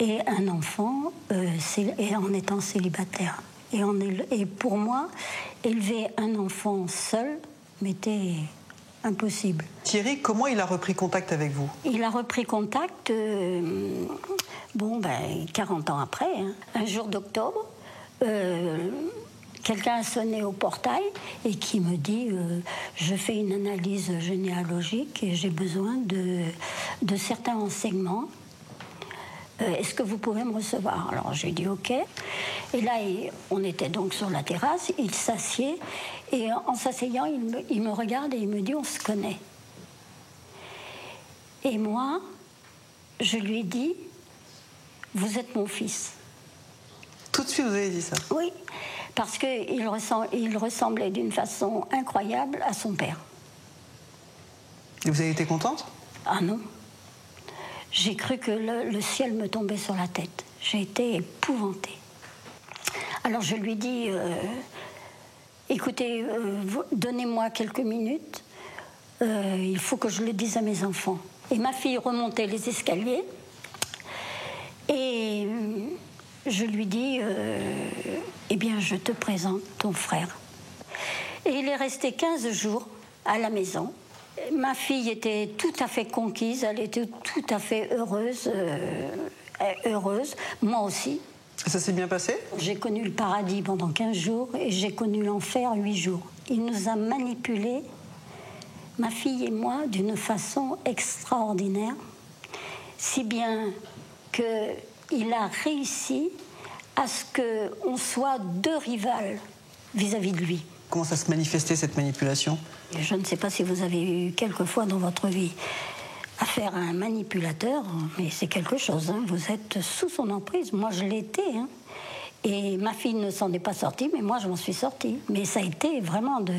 ait un enfant en étant célibataire. Et pour moi, élever un enfant seul m'était impossible. Thierry, comment il a repris contact avec vous ? Il a repris contact, 40 ans après, hein. Un jour d'octobre, quelqu'un a sonné au portail et qui me dit je fais une analyse généalogique et j'ai besoin de certains renseignements. Est-ce que vous pouvez me recevoir ? Alors j'ai dit ok. Et là, on était donc sur la terrasse, il s'assied et en s'asseyant, il me regarde et il me dit on se connaît. Et moi, je lui ai dit vous êtes mon fils. Tout de suite, vous avez dit ça ? Oui, parce qu'il ressemblait d'une façon incroyable à son père. Et vous avez été contente ? Ah non. J'ai cru que le ciel me tombait sur la tête. J'ai été épouvantée. Alors je lui dis, écoutez, donnez-moi quelques minutes, il faut que je le dise à mes enfants. Et ma fille remontait les escaliers et je lui dis, eh bien je te présente ton frère. Et il est resté 15 jours à la maison. Ma fille était tout à fait conquise, elle était tout à fait heureuse, moi aussi. Et ça s'est bien passé ? J'ai connu le paradis pendant 15 jours et j'ai connu l'enfer 8 jours. Il nous a manipulés, ma fille et moi, d'une façon extraordinaire, si bien qu'il a réussi à ce qu'on soit deux rivales vis-à-vis de lui. Comment ça se manifestait, cette manipulation ? Je ne sais pas si vous avez eu quelquefois dans votre vie affaire à un manipulateur, mais c'est quelque chose, hein. Vous êtes sous son emprise. Moi, je l'étais, hein. Et ma fille ne s'en est pas sortie, mais moi, je m'en suis sortie. Mais ça a été vraiment de...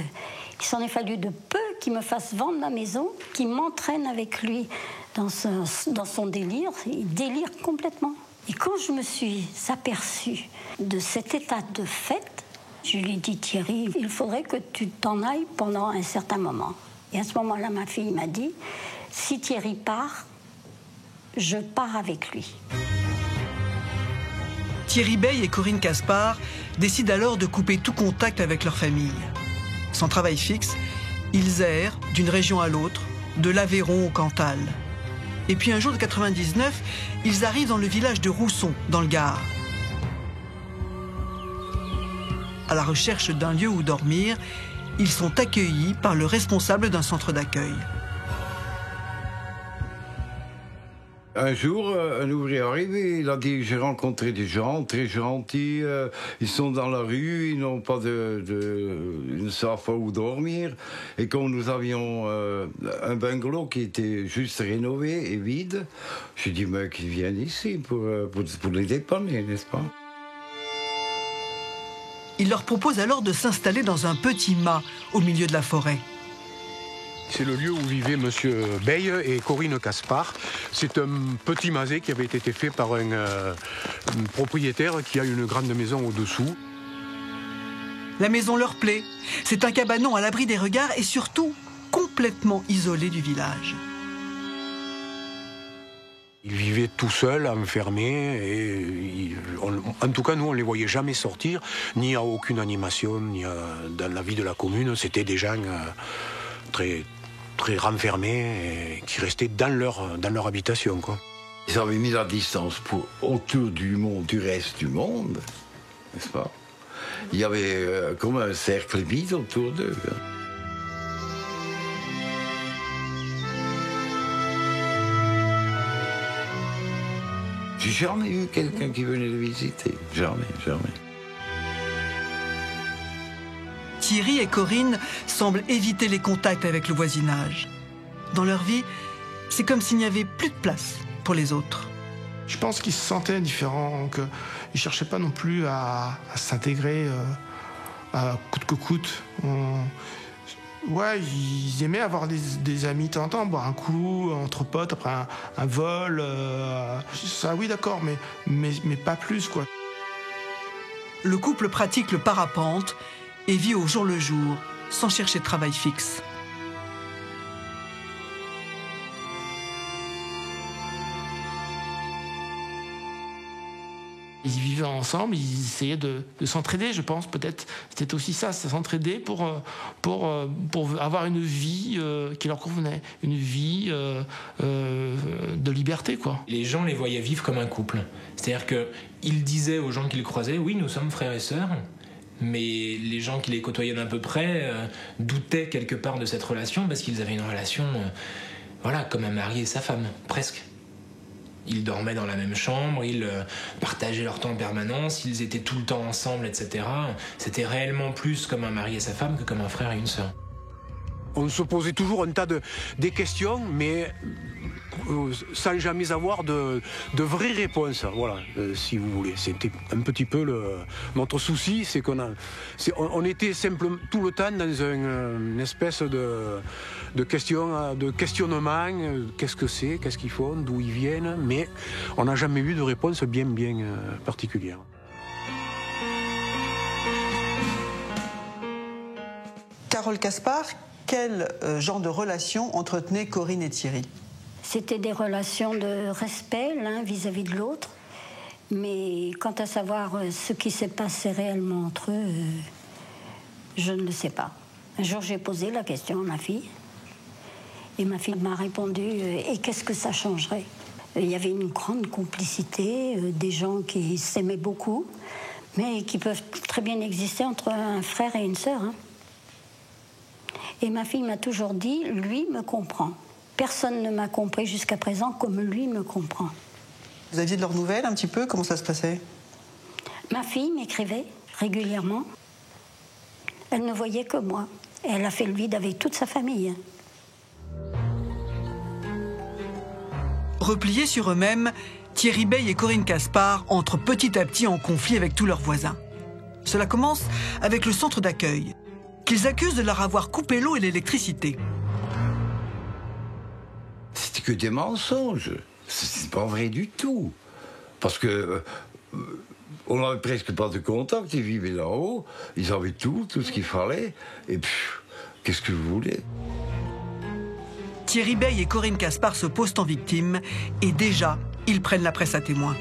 Il s'en est fallu de peu qu'il me fasse vendre ma maison, qu'il m'entraîne avec lui dans son délire. Il délire complètement. Et quand je me suis aperçue de cet état de fait, je lui ai dit, Thierry, il faudrait que tu t'en ailles pendant un certain moment. Et à ce moment-là, ma fille m'a dit, si Thierry part, je pars avec lui. Thierry Bey et Corinne Caspar décident alors de couper tout contact avec leur famille. Sans travail fixe, ils errent d'une région à l'autre, de l'Aveyron au Cantal. Et puis un jour de 99, ils arrivent dans le village de Rousson, dans le Gard. À la recherche d'un lieu où dormir, ils sont accueillis par le responsable d'un centre d'accueil. Un jour, un ouvrier arrive et il a dit, j'ai rencontré des gens très gentils, ils sont dans la rue, ils n'ont pas ils ne savent pas où dormir. Et quand nous avions un bungalow qui était juste rénové et vide, j'ai dit, mais qu'ils viennent ici pour les dépanner, n'est-ce pas? Il leur propose alors de s'installer dans un petit mât au milieu de la forêt. C'est le lieu où vivaient M. Bey et Corinne Caspar. C'est un petit masé qui avait été fait par un propriétaire qui a une grande maison au-dessous. La maison leur plaît. C'est un cabanon à l'abri des regards et surtout complètement isolé du village. Ils vivaient tout seuls, enfermés, et en tout cas, nous, on ne les voyait jamais sortir, ni à aucune animation, ni dans la vie de la commune. C'était des gens très renfermés et qui restaient dans leur habitation, quoi. Ils avaient mis la distance autour du reste du monde, n'est-ce pas? Il y avait comme un cercle vide autour d'eux. J'ai jamais eu quelqu'un qui venait le visiter. Jamais. Thierry et Corinne semblent éviter les contacts avec le voisinage. Dans leur vie, c'est comme s'il n'y avait plus de place pour les autres. Je pense qu'ils se sentaient différents, qu'ils ne cherchaient pas non plus à s'intégrer à coûte que coûte. Ouais, ils aimaient avoir des amis de temps en temps, boire un coup entre potes après un vol. Ça, oui, d'accord, mais pas plus, quoi. Le couple pratique le parapente et vit au jour le jour, sans chercher de travail fixe. Ils vivaient ensemble, ils essayaient de s'entraider, je pense, peut-être. C'était aussi ça, s'entraider pour avoir une vie qui leur convenait, une vie de liberté, quoi. Les gens les voyaient vivre comme un couple. C'est-à-dire qu'ils disaient aux gens qu'ils croisaient, oui, nous sommes frères et sœurs, mais les gens qui les côtoyaient d'un peu près doutaient quelque part de cette relation parce qu'ils avaient une relation, comme un mari et sa femme, presque. Ils dormaient dans la même chambre, ils partageaient leur temps en permanence, ils étaient tout le temps ensemble, etc. C'était réellement plus comme un mari et sa femme que comme un frère et une sœur. On se posait toujours un tas des questions, mais sans jamais avoir de vraies réponses. Voilà, si vous voulez. C'était un petit peu notre souci, c'est on était simplement tout le temps dans une espèce de questionnement. Qu'est-ce que c'est, qu'est-ce qu'ils font, d'où ils viennent, mais on n'a jamais eu de réponse bien particulière. Carole Caspar, quel genre de relation entretenaient Corinne et Thierry? C'était des relations de respect l'un vis-à-vis de l'autre, mais quant à savoir ce qui s'est passé réellement entre eux, je ne le sais pas. Un jour, j'ai posé la question à ma fille, et ma fille m'a répondu « Et qu'est-ce que ça changerait ?» Il y avait une grande complicité, des gens qui s'aimaient beaucoup, mais qui peuvent très bien exister entre un frère et une sœur, hein. Et ma fille m'a toujours dit, lui me comprend. Personne ne m'a compris jusqu'à présent comme lui me comprend. Vous aviez de leurs nouvelles un petit peu? Comment ça se passait? Ma fille m'écrivait régulièrement. Elle ne voyait que moi. Elle a fait le vide avec toute sa famille. Repliés sur eux-mêmes, Thierry Bey et Corinne Caspar entrent petit à petit en conflit avec tous leurs voisins. Cela commence avec le centre d'accueil, qu'ils accusent de leur avoir coupé l'eau et l'électricité. C'était que des mensonges. C'est pas vrai du tout. Parce que on n'avait presque pas de contact. Ils vivaient là-haut. Ils avaient tout ce qu'il fallait. Et puis, qu'est-ce que vous voulez? Thierry Bey et Corinne Caspar se posent en victimes et déjà, ils prennent la presse à témoin.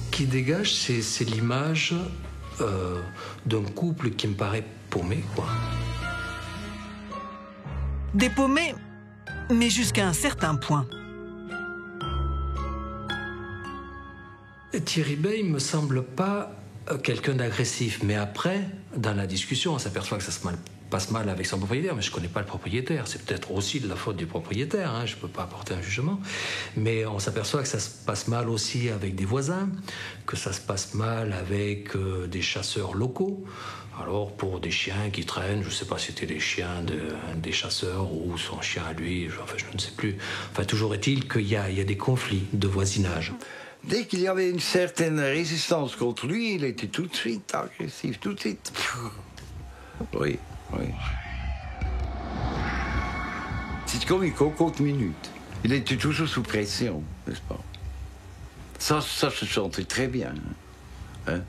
Ce qui dégage, c'est l'image d'un couple qui me paraît paumé, quoi. Dépaumé, mais jusqu'à un certain point. Thierry Bey me semble pas quelqu'un d'agressif, mais après, dans la discussion, on s'aperçoit que ça se passe mal avec son propriétaire, mais je connais pas le propriétaire. C'est peut-être aussi de la faute du propriétaire, hein, je peux pas apporter un jugement. Mais on s'aperçoit que ça se passe mal aussi avec des voisins, que ça se passe mal avec des chasseurs locaux. Alors, pour des chiens qui traînent, je ne sais pas si c'était des chiens des chasseurs ou son chien à lui, enfin, je ne sais plus. Enfin, toujours est-il qu'il y a des conflits de voisinage. Dès qu'il y avait une certaine résistance contre lui, il était tout de suite agressif, tout de suite. Oui, oui. C'est comme une cocotte minute. Il était toujours sous pression, n'est-ce pas? Ça se sentait très bien. Hein?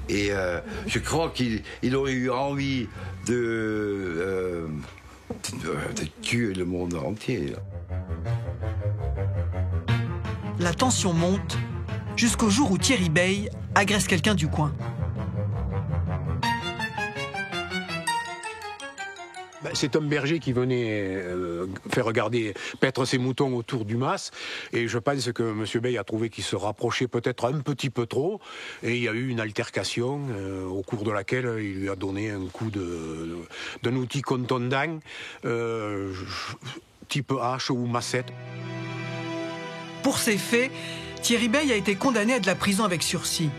Et je crois qu'il aurait eu envie de tuer le monde entier. La tension monte jusqu'au jour où Thierry Bey agresse quelqu'un du coin. C'est un berger qui venait faire paître ses moutons autour du mas, et je pense que M. Bey a trouvé qu'il se rapprochait peut-être un petit peu trop, et il y a eu une altercation au cours de laquelle il lui a donné un coup d'un outil contondant, type hache ou massette. Pour ces faits, Thierry Bey a été condamné à de la prison avec sursis.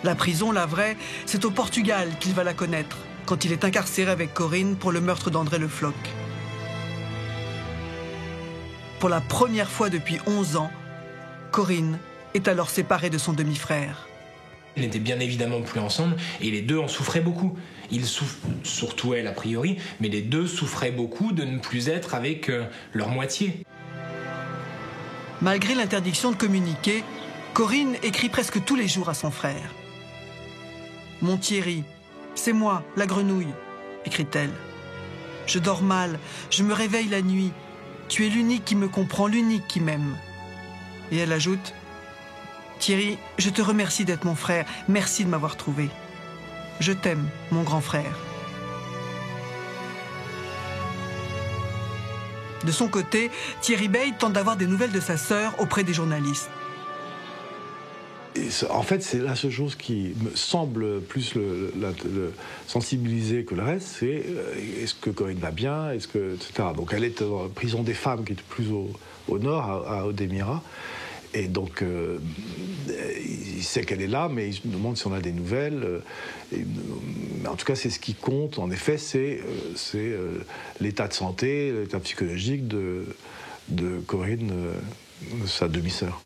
La prison, la vraie, c'est au Portugal qu'il va la connaître, quand il est incarcéré avec Corinne pour le meurtre d'André Le Floch. Pour la première fois depuis 11 ans, Corinne est alors séparée de son demi-frère. Ils n'étaient bien évidemment plus ensemble et les deux en souffraient beaucoup. Ils souffrent, surtout elle a priori, mais les deux souffraient beaucoup de ne plus être avec leur moitié. Malgré l'interdiction de communiquer, Corinne écrit presque tous les jours à son frère. « Mon Thierry, c'est moi, la grenouille », écrit-elle. « Je dors mal, je me réveille la nuit. Tu es l'unique qui me comprend, l'unique qui m'aime. » Et elle ajoute « Thierry, je te remercie d'être mon frère, merci de m'avoir trouvé. Je t'aime, mon grand frère. » De son côté, Thierry Bey tente d'avoir des nouvelles de sa sœur auprès des journalistes. Et en fait, c'est la seule chose qui me semble plus le sensibiliser que le reste, c'est est-ce que Corinne va bien, etc. Donc elle est en prison des femmes, qui est plus au nord, à Odemira. Et donc, il sait qu'elle est là, mais il se demande si on a des nouvelles. En tout cas, c'est ce qui compte, en effet, c'est l'état de santé, l'état psychologique de Corinne, sa demi-sœur.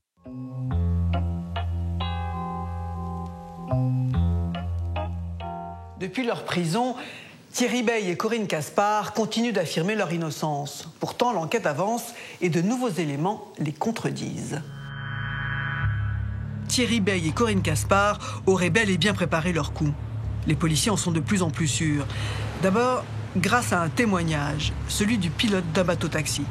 Depuis leur prison, Thierry Bey et Corinne Caspar continuent d'affirmer leur innocence. Pourtant, l'enquête avance et de nouveaux éléments les contredisent. Thierry Bey et Corinne Caspar auraient bel et bien préparé leur coup. Les policiers en sont de plus en plus sûrs. D'abord, grâce à un témoignage, celui du pilote d'un bateau-taxi.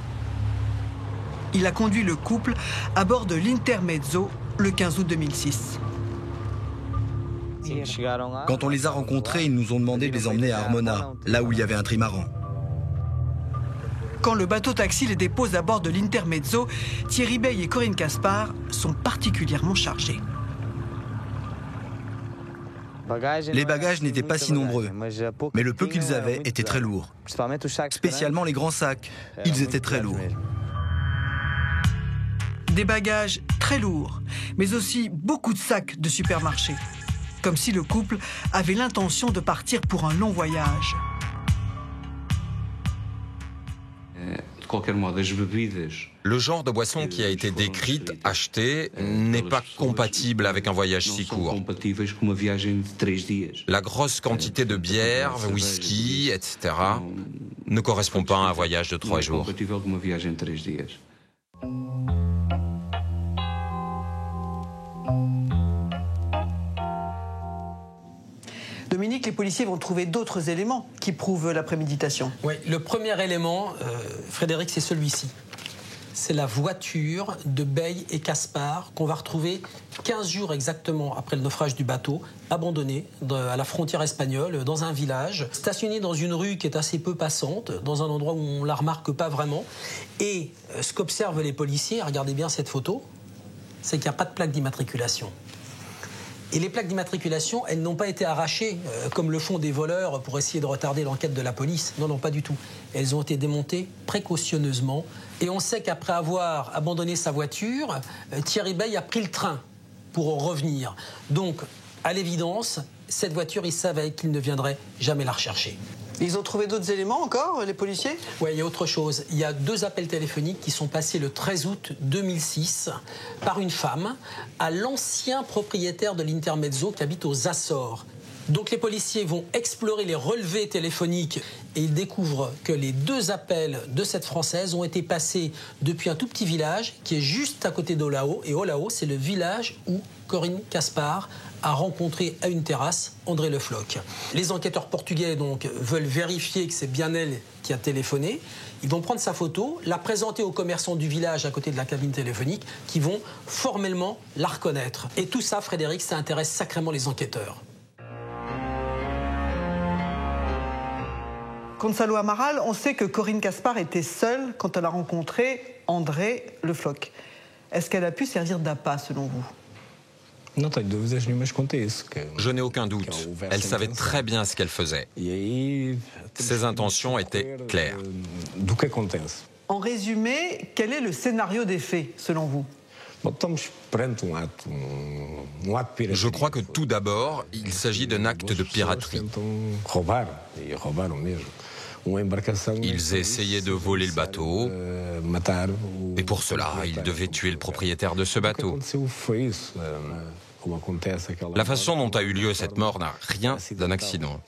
Il a conduit le couple à bord de l'Intermezzo le 15 août 2006. Quand on les a rencontrés, ils nous ont demandé de les emmener à Armona, là où il y avait un trimaran. Quand le bateau-taxi les dépose à bord de l'Intermezzo, Thierry Bey et Corinne Caspar sont particulièrement chargés. Les bagages n'étaient pas si nombreux, mais le peu qu'ils avaient était très lourd. Spécialement les grands sacs, ils étaient très lourds. Des bagages très lourds, mais aussi beaucoup de sacs de supermarché. Comme si le couple avait l'intention de partir pour un long voyage. Le genre de boisson qui a été décrite, achetée, n'est pas compatible avec un voyage si court. La grosse quantité de bière, whisky, etc. ne correspond pas à un voyage de 3 jours. Dominique, les policiers vont trouver d'autres éléments qui prouvent la préméditation. Oui, le premier élément, Frédéric, c'est celui-ci. C'est la voiture de Bey et Caspar qu'on va retrouver 15 jours exactement après le naufrage du bateau, abandonnée à la frontière espagnole, dans un village, stationnée dans une rue qui est assez peu passante, dans un endroit où on ne la remarque pas vraiment. Et ce qu'observent les policiers, regardez bien cette photo, c'est qu'il n'y a pas de plaque d'immatriculation. Et les plaques d'immatriculation, elles n'ont pas été arrachées comme le font des voleurs pour essayer de retarder l'enquête de la police. Non, non, pas du tout. Elles ont été démontées précautionneusement. Et on sait qu'après avoir abandonné sa voiture, Thierry Bey a pris le train pour revenir. Donc, à l'évidence, cette voiture, ils savaient qu'ils ne viendraient jamais la rechercher. Ils ont trouvé d'autres éléments encore, les policiers? Oui, il y a autre chose. Il y a 2 appels téléphoniques qui sont passés le 13 août 2006 par une femme à l'ancien propriétaire de l'Intermezzo qui habite aux Açores. Donc les policiers vont explorer les relevés téléphoniques et ils découvrent que les 2 appels de cette Française ont été passés depuis un tout petit village qui est juste à côté d'Olao. Et Olao, c'est le village où Corinne Caspar a rencontré à une terrasse André Le Floch. Les enquêteurs portugais donc veulent vérifier que c'est bien elle qui a téléphoné. Ils vont prendre sa photo, la présenter aux commerçants du village à côté de la cabine téléphonique qui vont formellement la reconnaître. Et tout ça, Frédéric, ça intéresse sacrément les enquêteurs. Gonzalo Amaral, on sait que Corinne Caspar était seule quand elle a rencontré André Le Floch. Est-ce qu'elle a pu servir d'appât, selon vous? Je n'ai aucun doute. Elle savait très bien ce qu'elle faisait. Ses intentions étaient claires. En résumé, quel est le scénario des faits, selon vous? Je crois que tout d'abord, il s'agit d'un acte de piraterie. Ils essayaient de voler le bateau, et pour cela, ils devaient tuer le propriétaire de ce bateau. La façon dont a eu lieu cette mort n'a rien d'un accident.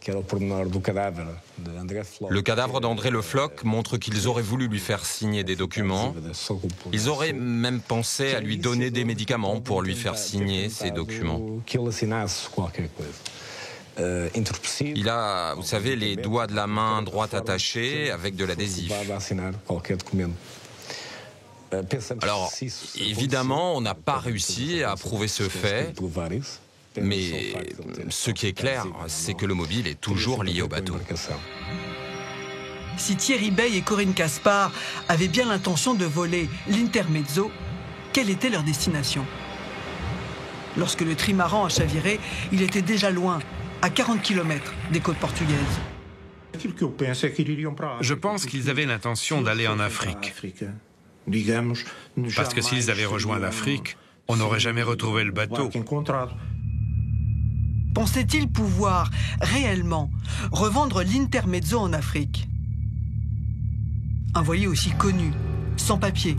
Le cadavre d'André Le Floch montre qu'ils auraient voulu lui faire signer des documents. Ils auraient même pensé à lui donner des médicaments pour lui faire signer ces documents. Il a, vous savez, les doigts de la main droite attachés avec de l'adhésif. Alors, évidemment, on n'a pas réussi à prouver ce fait, mais ce qui est clair, c'est que le mobile est toujours lié au bateau. Si Thierry Bey et Corinne Caspar avaient bien l'intention de voler l'Intermezzo, quelle était leur destination? Lorsque le trimaran a chaviré, il était déjà loin, à 40 km des côtes portugaises. Je pense qu'ils avaient l'intention d'aller en Afrique. Parce que s'ils avaient rejoint l'Afrique, on n'aurait jamais retrouvé le bateau. Pensaient-ils pouvoir réellement revendre l'Intermezzo en Afrique? Un voilier aussi connu, sans papier.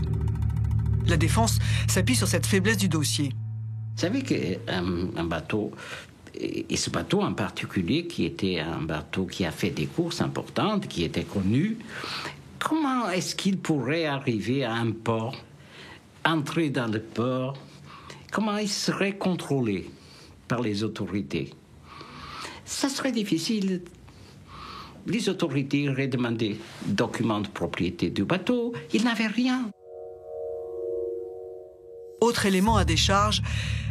La défense s'appuie sur cette faiblesse du dossier. Vous savez qu'un bateau, et ce bateau en particulier, qui était un bateau qui a fait des courses importantes, qui était connu, comment est-ce qu'il pourrait arriver à un port, entrer dans le port? Comment il serait contrôlé par les autorités? Ça serait difficile. Les autorités auraient demandé documents de propriété du bateau. Ils n'avaient rien. Autre élément à décharge,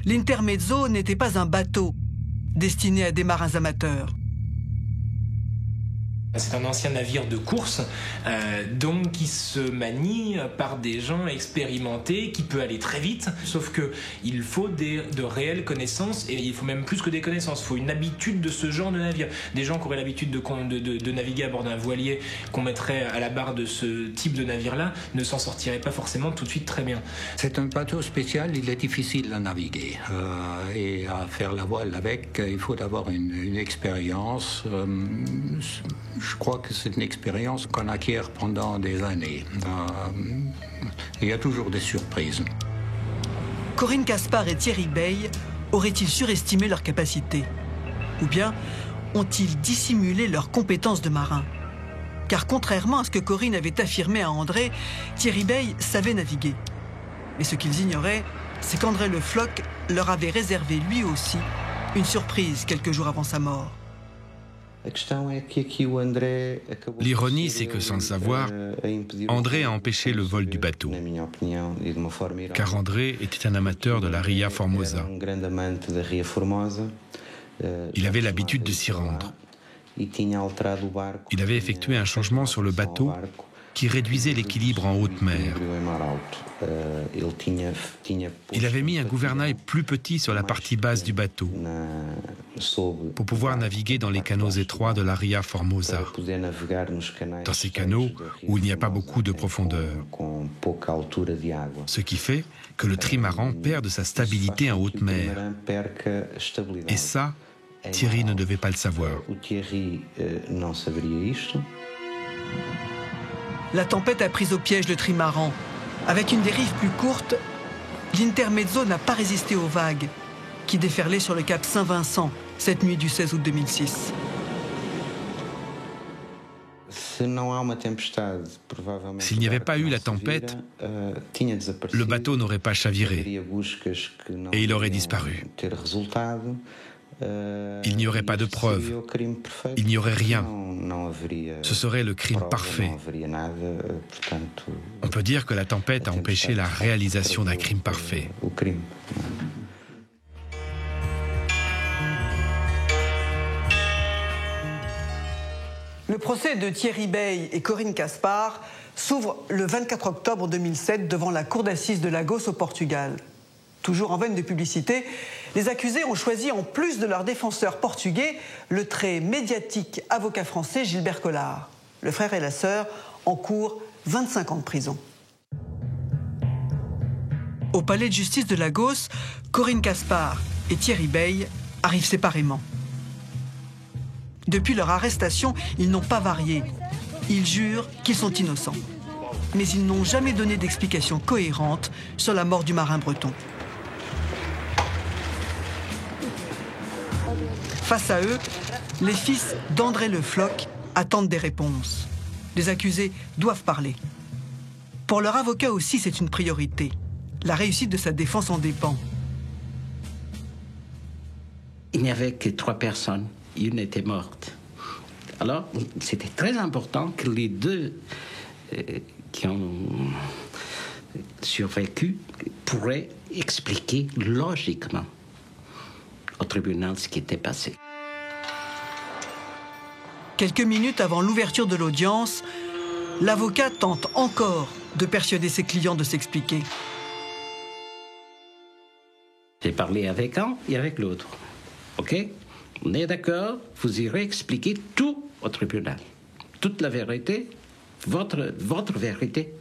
l'Intermezzo n'était pas un bateau destiné à des marins amateurs. C'est un ancien navire de course, donc qui se manie par des gens expérimentés, qui peut aller très vite, sauf qu'il faut de réelles connaissances, et il faut même plus que des connaissances, il faut une habitude de ce genre de navire. Des gens qui auraient l'habitude de naviguer à bord d'un voilier qu'on mettrait à la barre de ce type de navire-là, ne s'en sortiraient pas forcément tout de suite très bien. C'est un bateau spécial, il est difficile à naviguer, et à faire la voile avec, il faut avoir une expérience. Je crois que c'est une expérience qu'on acquiert pendant des années. Il y a toujours des surprises. Corinne Caspar et Thierry Bey auraient-ils surestimé leurs capacités? Ou bien ont-ils dissimulé leurs compétences de marin? Car contrairement à ce que Corinne avait affirmé à André, Thierry Bey savait naviguer. Mais ce qu'ils ignoraient, c'est qu'André Le Floch leur avait réservé lui aussi une surprise quelques jours avant sa mort. L'ironie, c'est que sans le savoir, André a empêché le vol du bateau. Car André était un amateur de la Ria Formosa. Il avait l'habitude de s'y rendre. Il avait effectué un changement sur le bateau qui réduisait l'équilibre en haute mer. Il avait mis un gouvernail plus petit sur la partie basse du bateau pour pouvoir naviguer dans les canaux étroits de la Ria Formosa, dans ces canaux où il n'y a pas beaucoup de profondeur. Ce qui fait que le trimaran perd de sa stabilité en haute mer. Et ça, Thierry ne devait pas le savoir. La tempête a pris au piège le trimaran. Avec une dérive plus courte, l'Intermezzo n'a pas résisté aux vagues qui déferlaient sur le cap Saint-Vincent cette nuit du 16 août 2006. S'il n'y avait pas eu la tempête, le bateau n'aurait pas chaviré et il aurait disparu. Il n'y aurait pas de preuves, il n'y aurait rien. Ce serait le crime parfait. On peut dire que la tempête a empêché la réalisation d'un crime parfait. Le procès de Thierry Bey et Corinne Caspar s'ouvre le 24 octobre 2007 devant la cour d'assises de Lagos au Portugal. Toujours en veine de publicité, les accusés ont choisi, en plus de leur défenseur portugais, le très médiatique avocat français Gilbert Collard. Le frère et la sœur encourent 25 ans de prison. Au palais de justice de Lagos, Corinne Caspar et Thierry Bey arrivent séparément. Depuis leur arrestation, ils n'ont pas varié. Ils jurent qu'ils sont innocents. Mais ils n'ont jamais donné d'explication cohérente sur la mort du marin breton. Face à eux, les fils d'André Le Floch attendent des réponses. Les accusés doivent parler. Pour leur avocat aussi, c'est une priorité. La réussite de sa défense en dépend. Il n'y avait que 3 personnes. Une était morte. Alors, c'était très important que les deux qui ont survécu pourraient expliquer logiquement au tribunal ce qui était passé. Quelques minutes avant l'ouverture de l'audience, l'avocat tente encore de persuader ses clients de s'expliquer. J'ai parlé avec un et avec l'autre. OK? On est d'accord, vous irez expliquer tout au tribunal. Toute la vérité, votre vérité.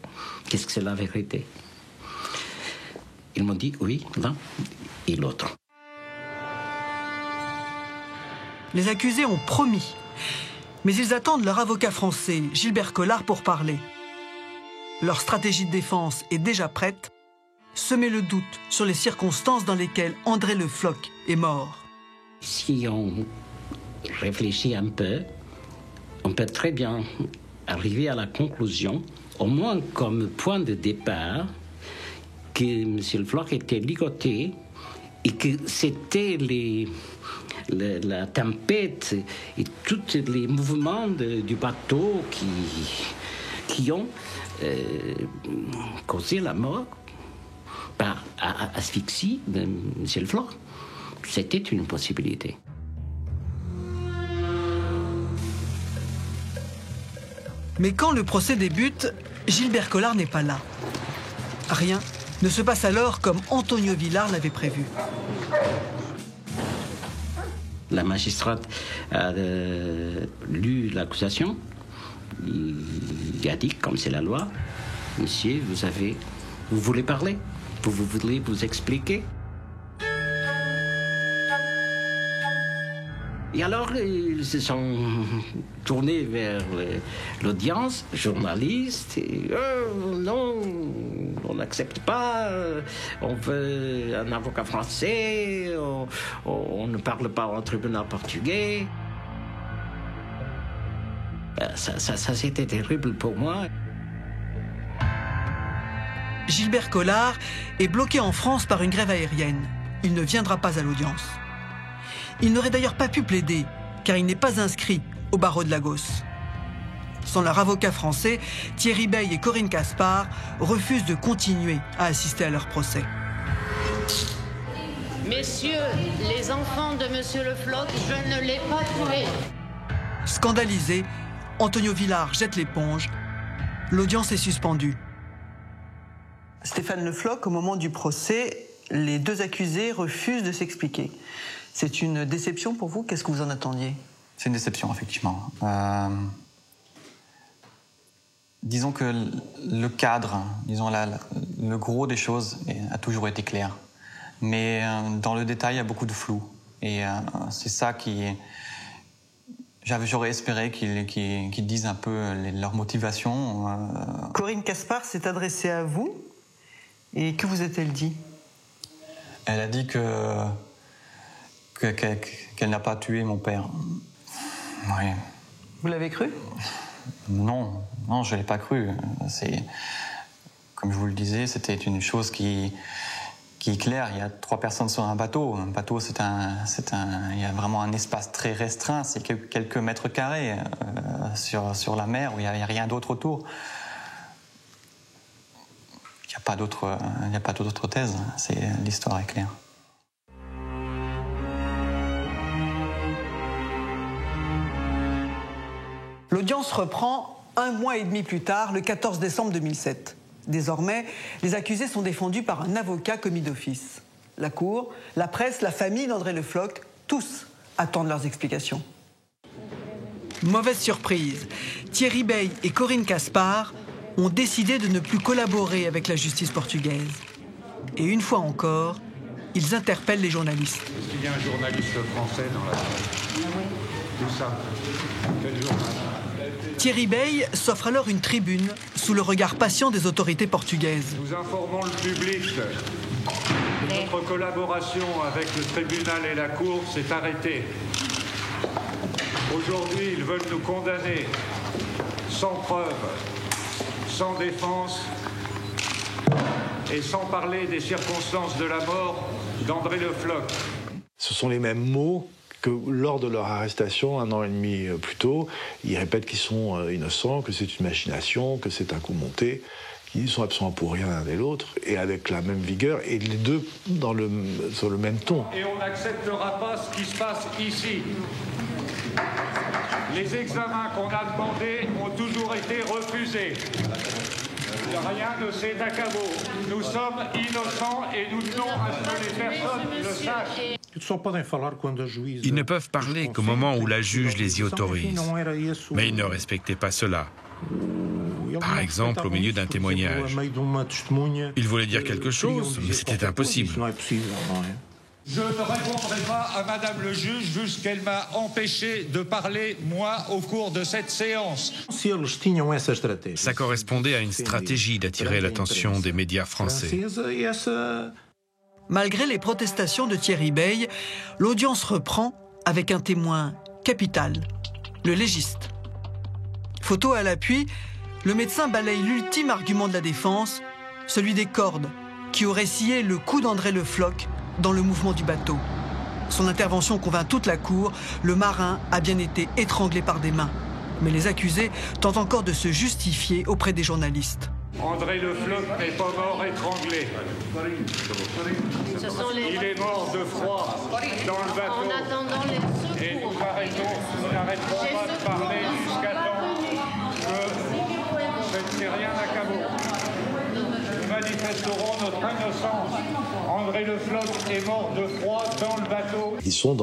Qu'est-ce que c'est la vérité? Ils m'ont dit oui, l'un et l'autre. Les accusés ont promis, mais ils attendent leur avocat français, Gilbert Collard, pour parler. Leur stratégie de défense est déjà prête, semer le doute sur les circonstances dans lesquelles André Le Floch est mort. Si on réfléchit un peu, on peut très bien arriver à la conclusion, au moins comme point de départ, que M. Le Floch était ligoté et que c'était la tempête et tous les mouvements du bateau qui ont causé la mort par asphyxie de M. Le Floch. C'était une possibilité. Mais quand le procès débute, Gilbert Collard n'est pas là. Rien ne se passe alors comme Antonio Villar l'avait prévu. La magistrate a lu l'accusation. Il a dit, comme c'est la loi, monsieur, vous voulez parler? Vous voulez vous expliquer? Et alors, ils se sont tournés vers l'audience, journalistes, et non, on n'accepte pas, on veut un avocat français, on ne parle pas en tribunal portugais. Ça c'était terrible pour moi. Gilbert Collard est bloqué en France par une grève aérienne. Il ne viendra pas à l'audience. Il n'aurait d'ailleurs pas pu plaider, car il n'est pas inscrit au barreau de Lagos. Sans leur avocat français, Thierry Bey et Corinne Caspar refusent de continuer à assister à leur procès. Messieurs, les enfants de Monsieur Le Floch, je ne l'ai pas tué. Scandalisé, Antonio Villar jette l'éponge. L'audience est suspendue. Stéphane Le Floch, au moment du procès, les deux accusés refusent de s'expliquer. C'est une déception pour vous? Qu'est-ce que vous en attendiez? C'est une déception, effectivement. Disons que le cadre, disons le gros des choses a toujours été clair. Mais dans le détail, il y a beaucoup de flou. Et c'est ça qui... J'aurais espéré qu'ils disent un peu leur motivation. Corinne Caspar s'est adressée à vous. Et que vous a-t-elle dit? Elle a dit qu'elle n'a pas tué mon père. Oui. Vous l'avez cru? Non, je ne l'ai pas cru. Comme je vous le disais, c'était une chose qui est claire. Il y a 3 personnes sur un bateau. Un bateau, il y a vraiment un espace très restreint. C'est quelques mètres carrés sur la mer où il n'y a rien d'autre autour. Il n'y a pas d'autre thèse. L'histoire est claire. L'audience reprend 1 mois et demi plus tard, le 14 décembre 2007. Désormais, les accusés sont défendus par un avocat commis d'office. La cour, la presse, la famille d'André Le Floch, tous attendent leurs explications. Mauvaise surprise, Thierry Bey et Corinne Caspar ont décidé de ne plus collaborer avec la justice portugaise. Et une fois encore, ils interpellent les journalistes. Est-ce qu'il y a un journaliste français dans la presse? Tout ça. Quel journal? Thierry Bey s'offre alors une tribune sous le regard patient des autorités portugaises. Nous informons le public que notre collaboration avec le tribunal et la cour s'est arrêtée. Aujourd'hui, ils veulent nous condamner sans preuve, sans défense et sans parler des circonstances de la mort d'André Le Floch. Ce sont les mêmes mots que lors de leur arrestation 1 an et demi plus tôt. Ils répètent qu'ils sont innocents, que c'est une machination, que c'est un coup monté, qu'ils sont absents pour rien l'un et l'autre, et avec la même vigueur, et les deux sur le même ton. Et on n'acceptera pas ce qui se passe ici. Les examens qu'on a demandés ont toujours été refusés. Rien ne s'est d'acabo. Nous sommes innocents et nous tenons à ce que les personnes le sachent. Ils ne peuvent parler qu'au moment où la juge les y autorise. Mais ils ne respectaient pas cela. Par exemple, au milieu d'un témoignage. Ils voulaient dire quelque chose, mais c'était impossible. Je ne répondrai pas à Madame le juge vu ce qu'elle m'a empêché de parler, moi, au cours de cette séance. Ça correspondait à une stratégie d'attirer l'attention des médias français. Malgré les protestations de Thierry Bey, l'audience reprend avec un témoin capital, le légiste. Photo à l'appui, le médecin balaye l'ultime argument de la défense, celui des cordes, qui auraient scié le cou d'André Le Floch dans le mouvement du bateau. Son intervention convainc toute la cour, le marin a bien été étranglé par des mains. Mais les accusés tentent encore de se justifier auprès des journalistes. André Le Floch n'est pas mort étranglé. Il est mort de froid dans le bateau. En attendant les secours. Et nous n'arrêterons pas de parler jusqu'à temps que ce n'est rien à cabot. Nous manifesterons notre innocence. André Le Floch est mort de froid dans le bateau. Ils sont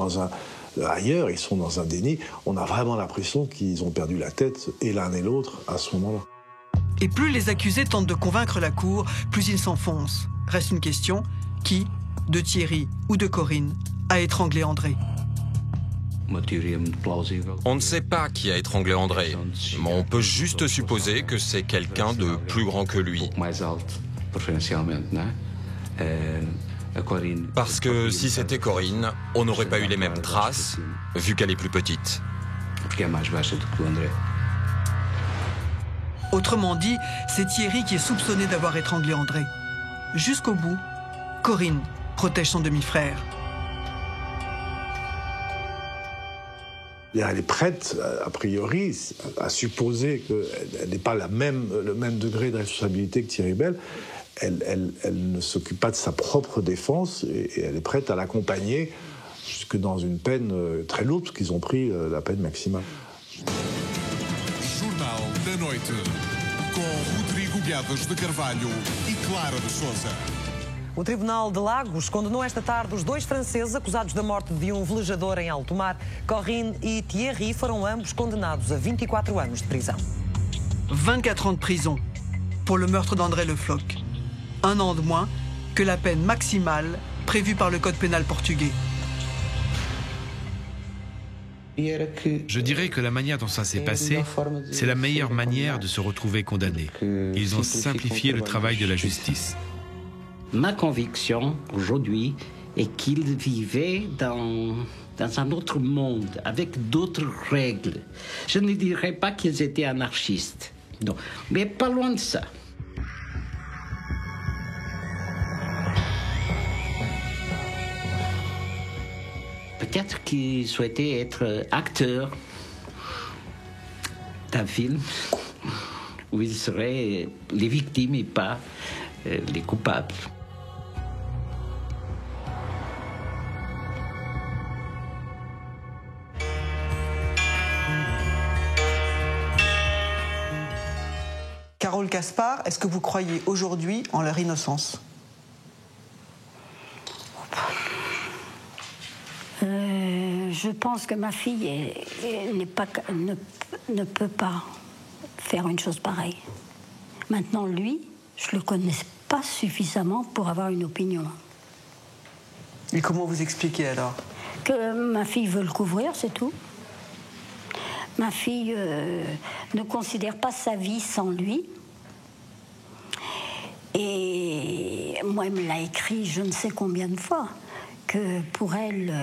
ailleurs, ils sont dans un déni. On a vraiment l'impression qu'ils ont perdu la tête, et l'un et l'autre, à ce moment-là. Et plus les accusés tentent de convaincre la cour, plus ils s'enfoncent. Reste une question, qui, de Thierry ou de Corinne, a étranglé André? On ne sait pas qui a étranglé André, mais on peut juste supposer que c'est quelqu'un de plus grand que lui. Parce que si c'était Corinne, on n'aurait pas eu les mêmes traces, vu qu'elle est plus petite. Autrement dit, c'est Thierry qui est soupçonné d'avoir étranglé André. Jusqu'au bout, Corinne protège son demi-frère. Elle est prête, a priori, à supposer qu'elle n'est pas le même degré de responsabilité que Thierry Bell. Elle ne s'occupe pas de sa propre défense et elle est prête à l'accompagner jusque dans une peine très lourde, parce qu'ils ont pris la peine maximale. Jornal da Noite, com Rodrigo Guedes de Carvalho e Clara de Sousa. O Tribunal de Lagos condenou esta tarde os dois franceses acusados da morte de velejador em alto mar. Corinne e Thierry foram ambos condenados a 24 anos de prisão. 24 ans de prison pour le meurtre d'André Le Floch. 1 an de moins que la peine maximale prévue par le code pénal portugais. Je dirais que la manière dont ça s'est passé, c'est la meilleure manière de se retrouver condamné. Ils ont simplifié le travail de la justice. Ma conviction aujourd'hui est qu'ils vivaient dans un autre monde, avec d'autres règles. Je ne dirais pas qu'ils étaient anarchistes, non, mais pas loin de ça. Peut-être qu'ils souhaitaient être acteurs d'un film où ils seraient les victimes et pas les coupables. Carole Caspar, est-ce que vous croyez aujourd'hui en leur innocence ? Je pense que ma fille ne peut pas faire une chose pareille. Maintenant, lui, je ne le connais pas suffisamment pour avoir une opinion. Et comment vous expliquez alors ? Que ma fille veut le couvrir, c'est tout. Ma fille ne considère pas sa vie sans lui. Et moi, elle me l'a écrit je ne sais combien de fois, que pour elle,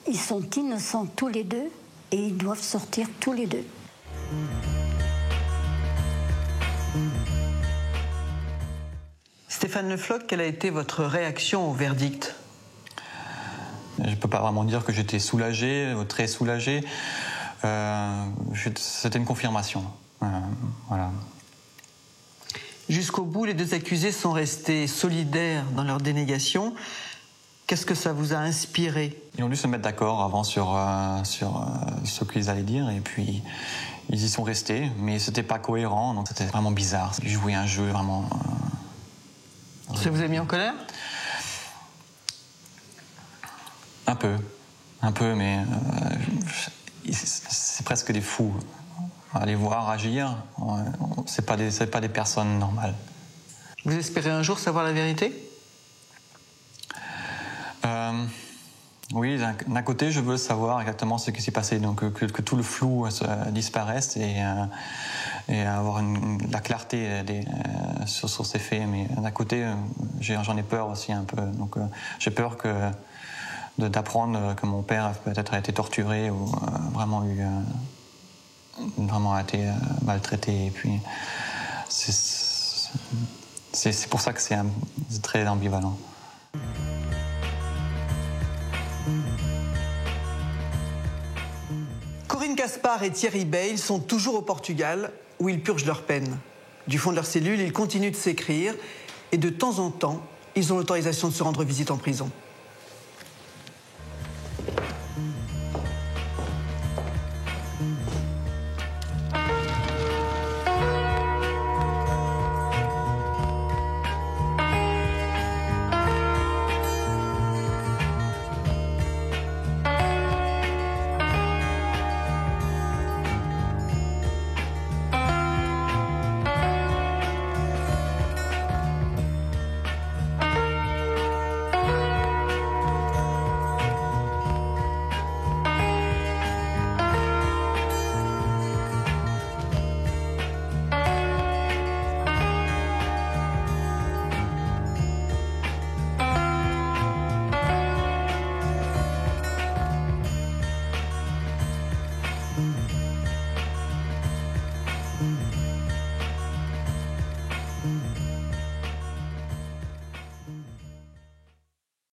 ils sont innocents tous les deux et ils doivent sortir tous les deux. Stéphane Le Floch, quelle a été votre réaction au verdict ? Je ne peux pas vraiment dire que j'étais soulagé, très soulagé. C'était une confirmation. Voilà. Jusqu'au bout, les deux accusés sont restés solidaires dans leur dénégation. Qu'est-ce que ça vous a inspiré ? Ils ont dû se mettre d'accord avant sur ce qu'ils allaient dire, et puis ils y sont restés, mais c'était pas cohérent, donc c'était vraiment bizarre. Ils jouaient un jeu vraiment... Ça vous a mis en colère ? Un peu, mais c'est presque des fous. À les voir agir, c'est pas des personnes normales. Vous espérez un jour savoir la vérité ? Oui, d'un côté, je veux savoir exactement ce qui s'est passé, donc que tout le flou disparaisse et avoir la clarté sur ces faits. Mais d'un côté, j'en ai peur aussi un peu. Donc j'ai peur d'apprendre que mon père a peut-être été torturé ou vraiment a été maltraité. Et puis c'est pour ça que c'est très ambivalent. Corinne Caspar et Thierry Bale sont toujours au Portugal, où ils purgent leur peine. Du fond de leur cellule, ils continuent de s'écrire et de temps en temps, ils ont l'autorisation de se rendre visite en prison.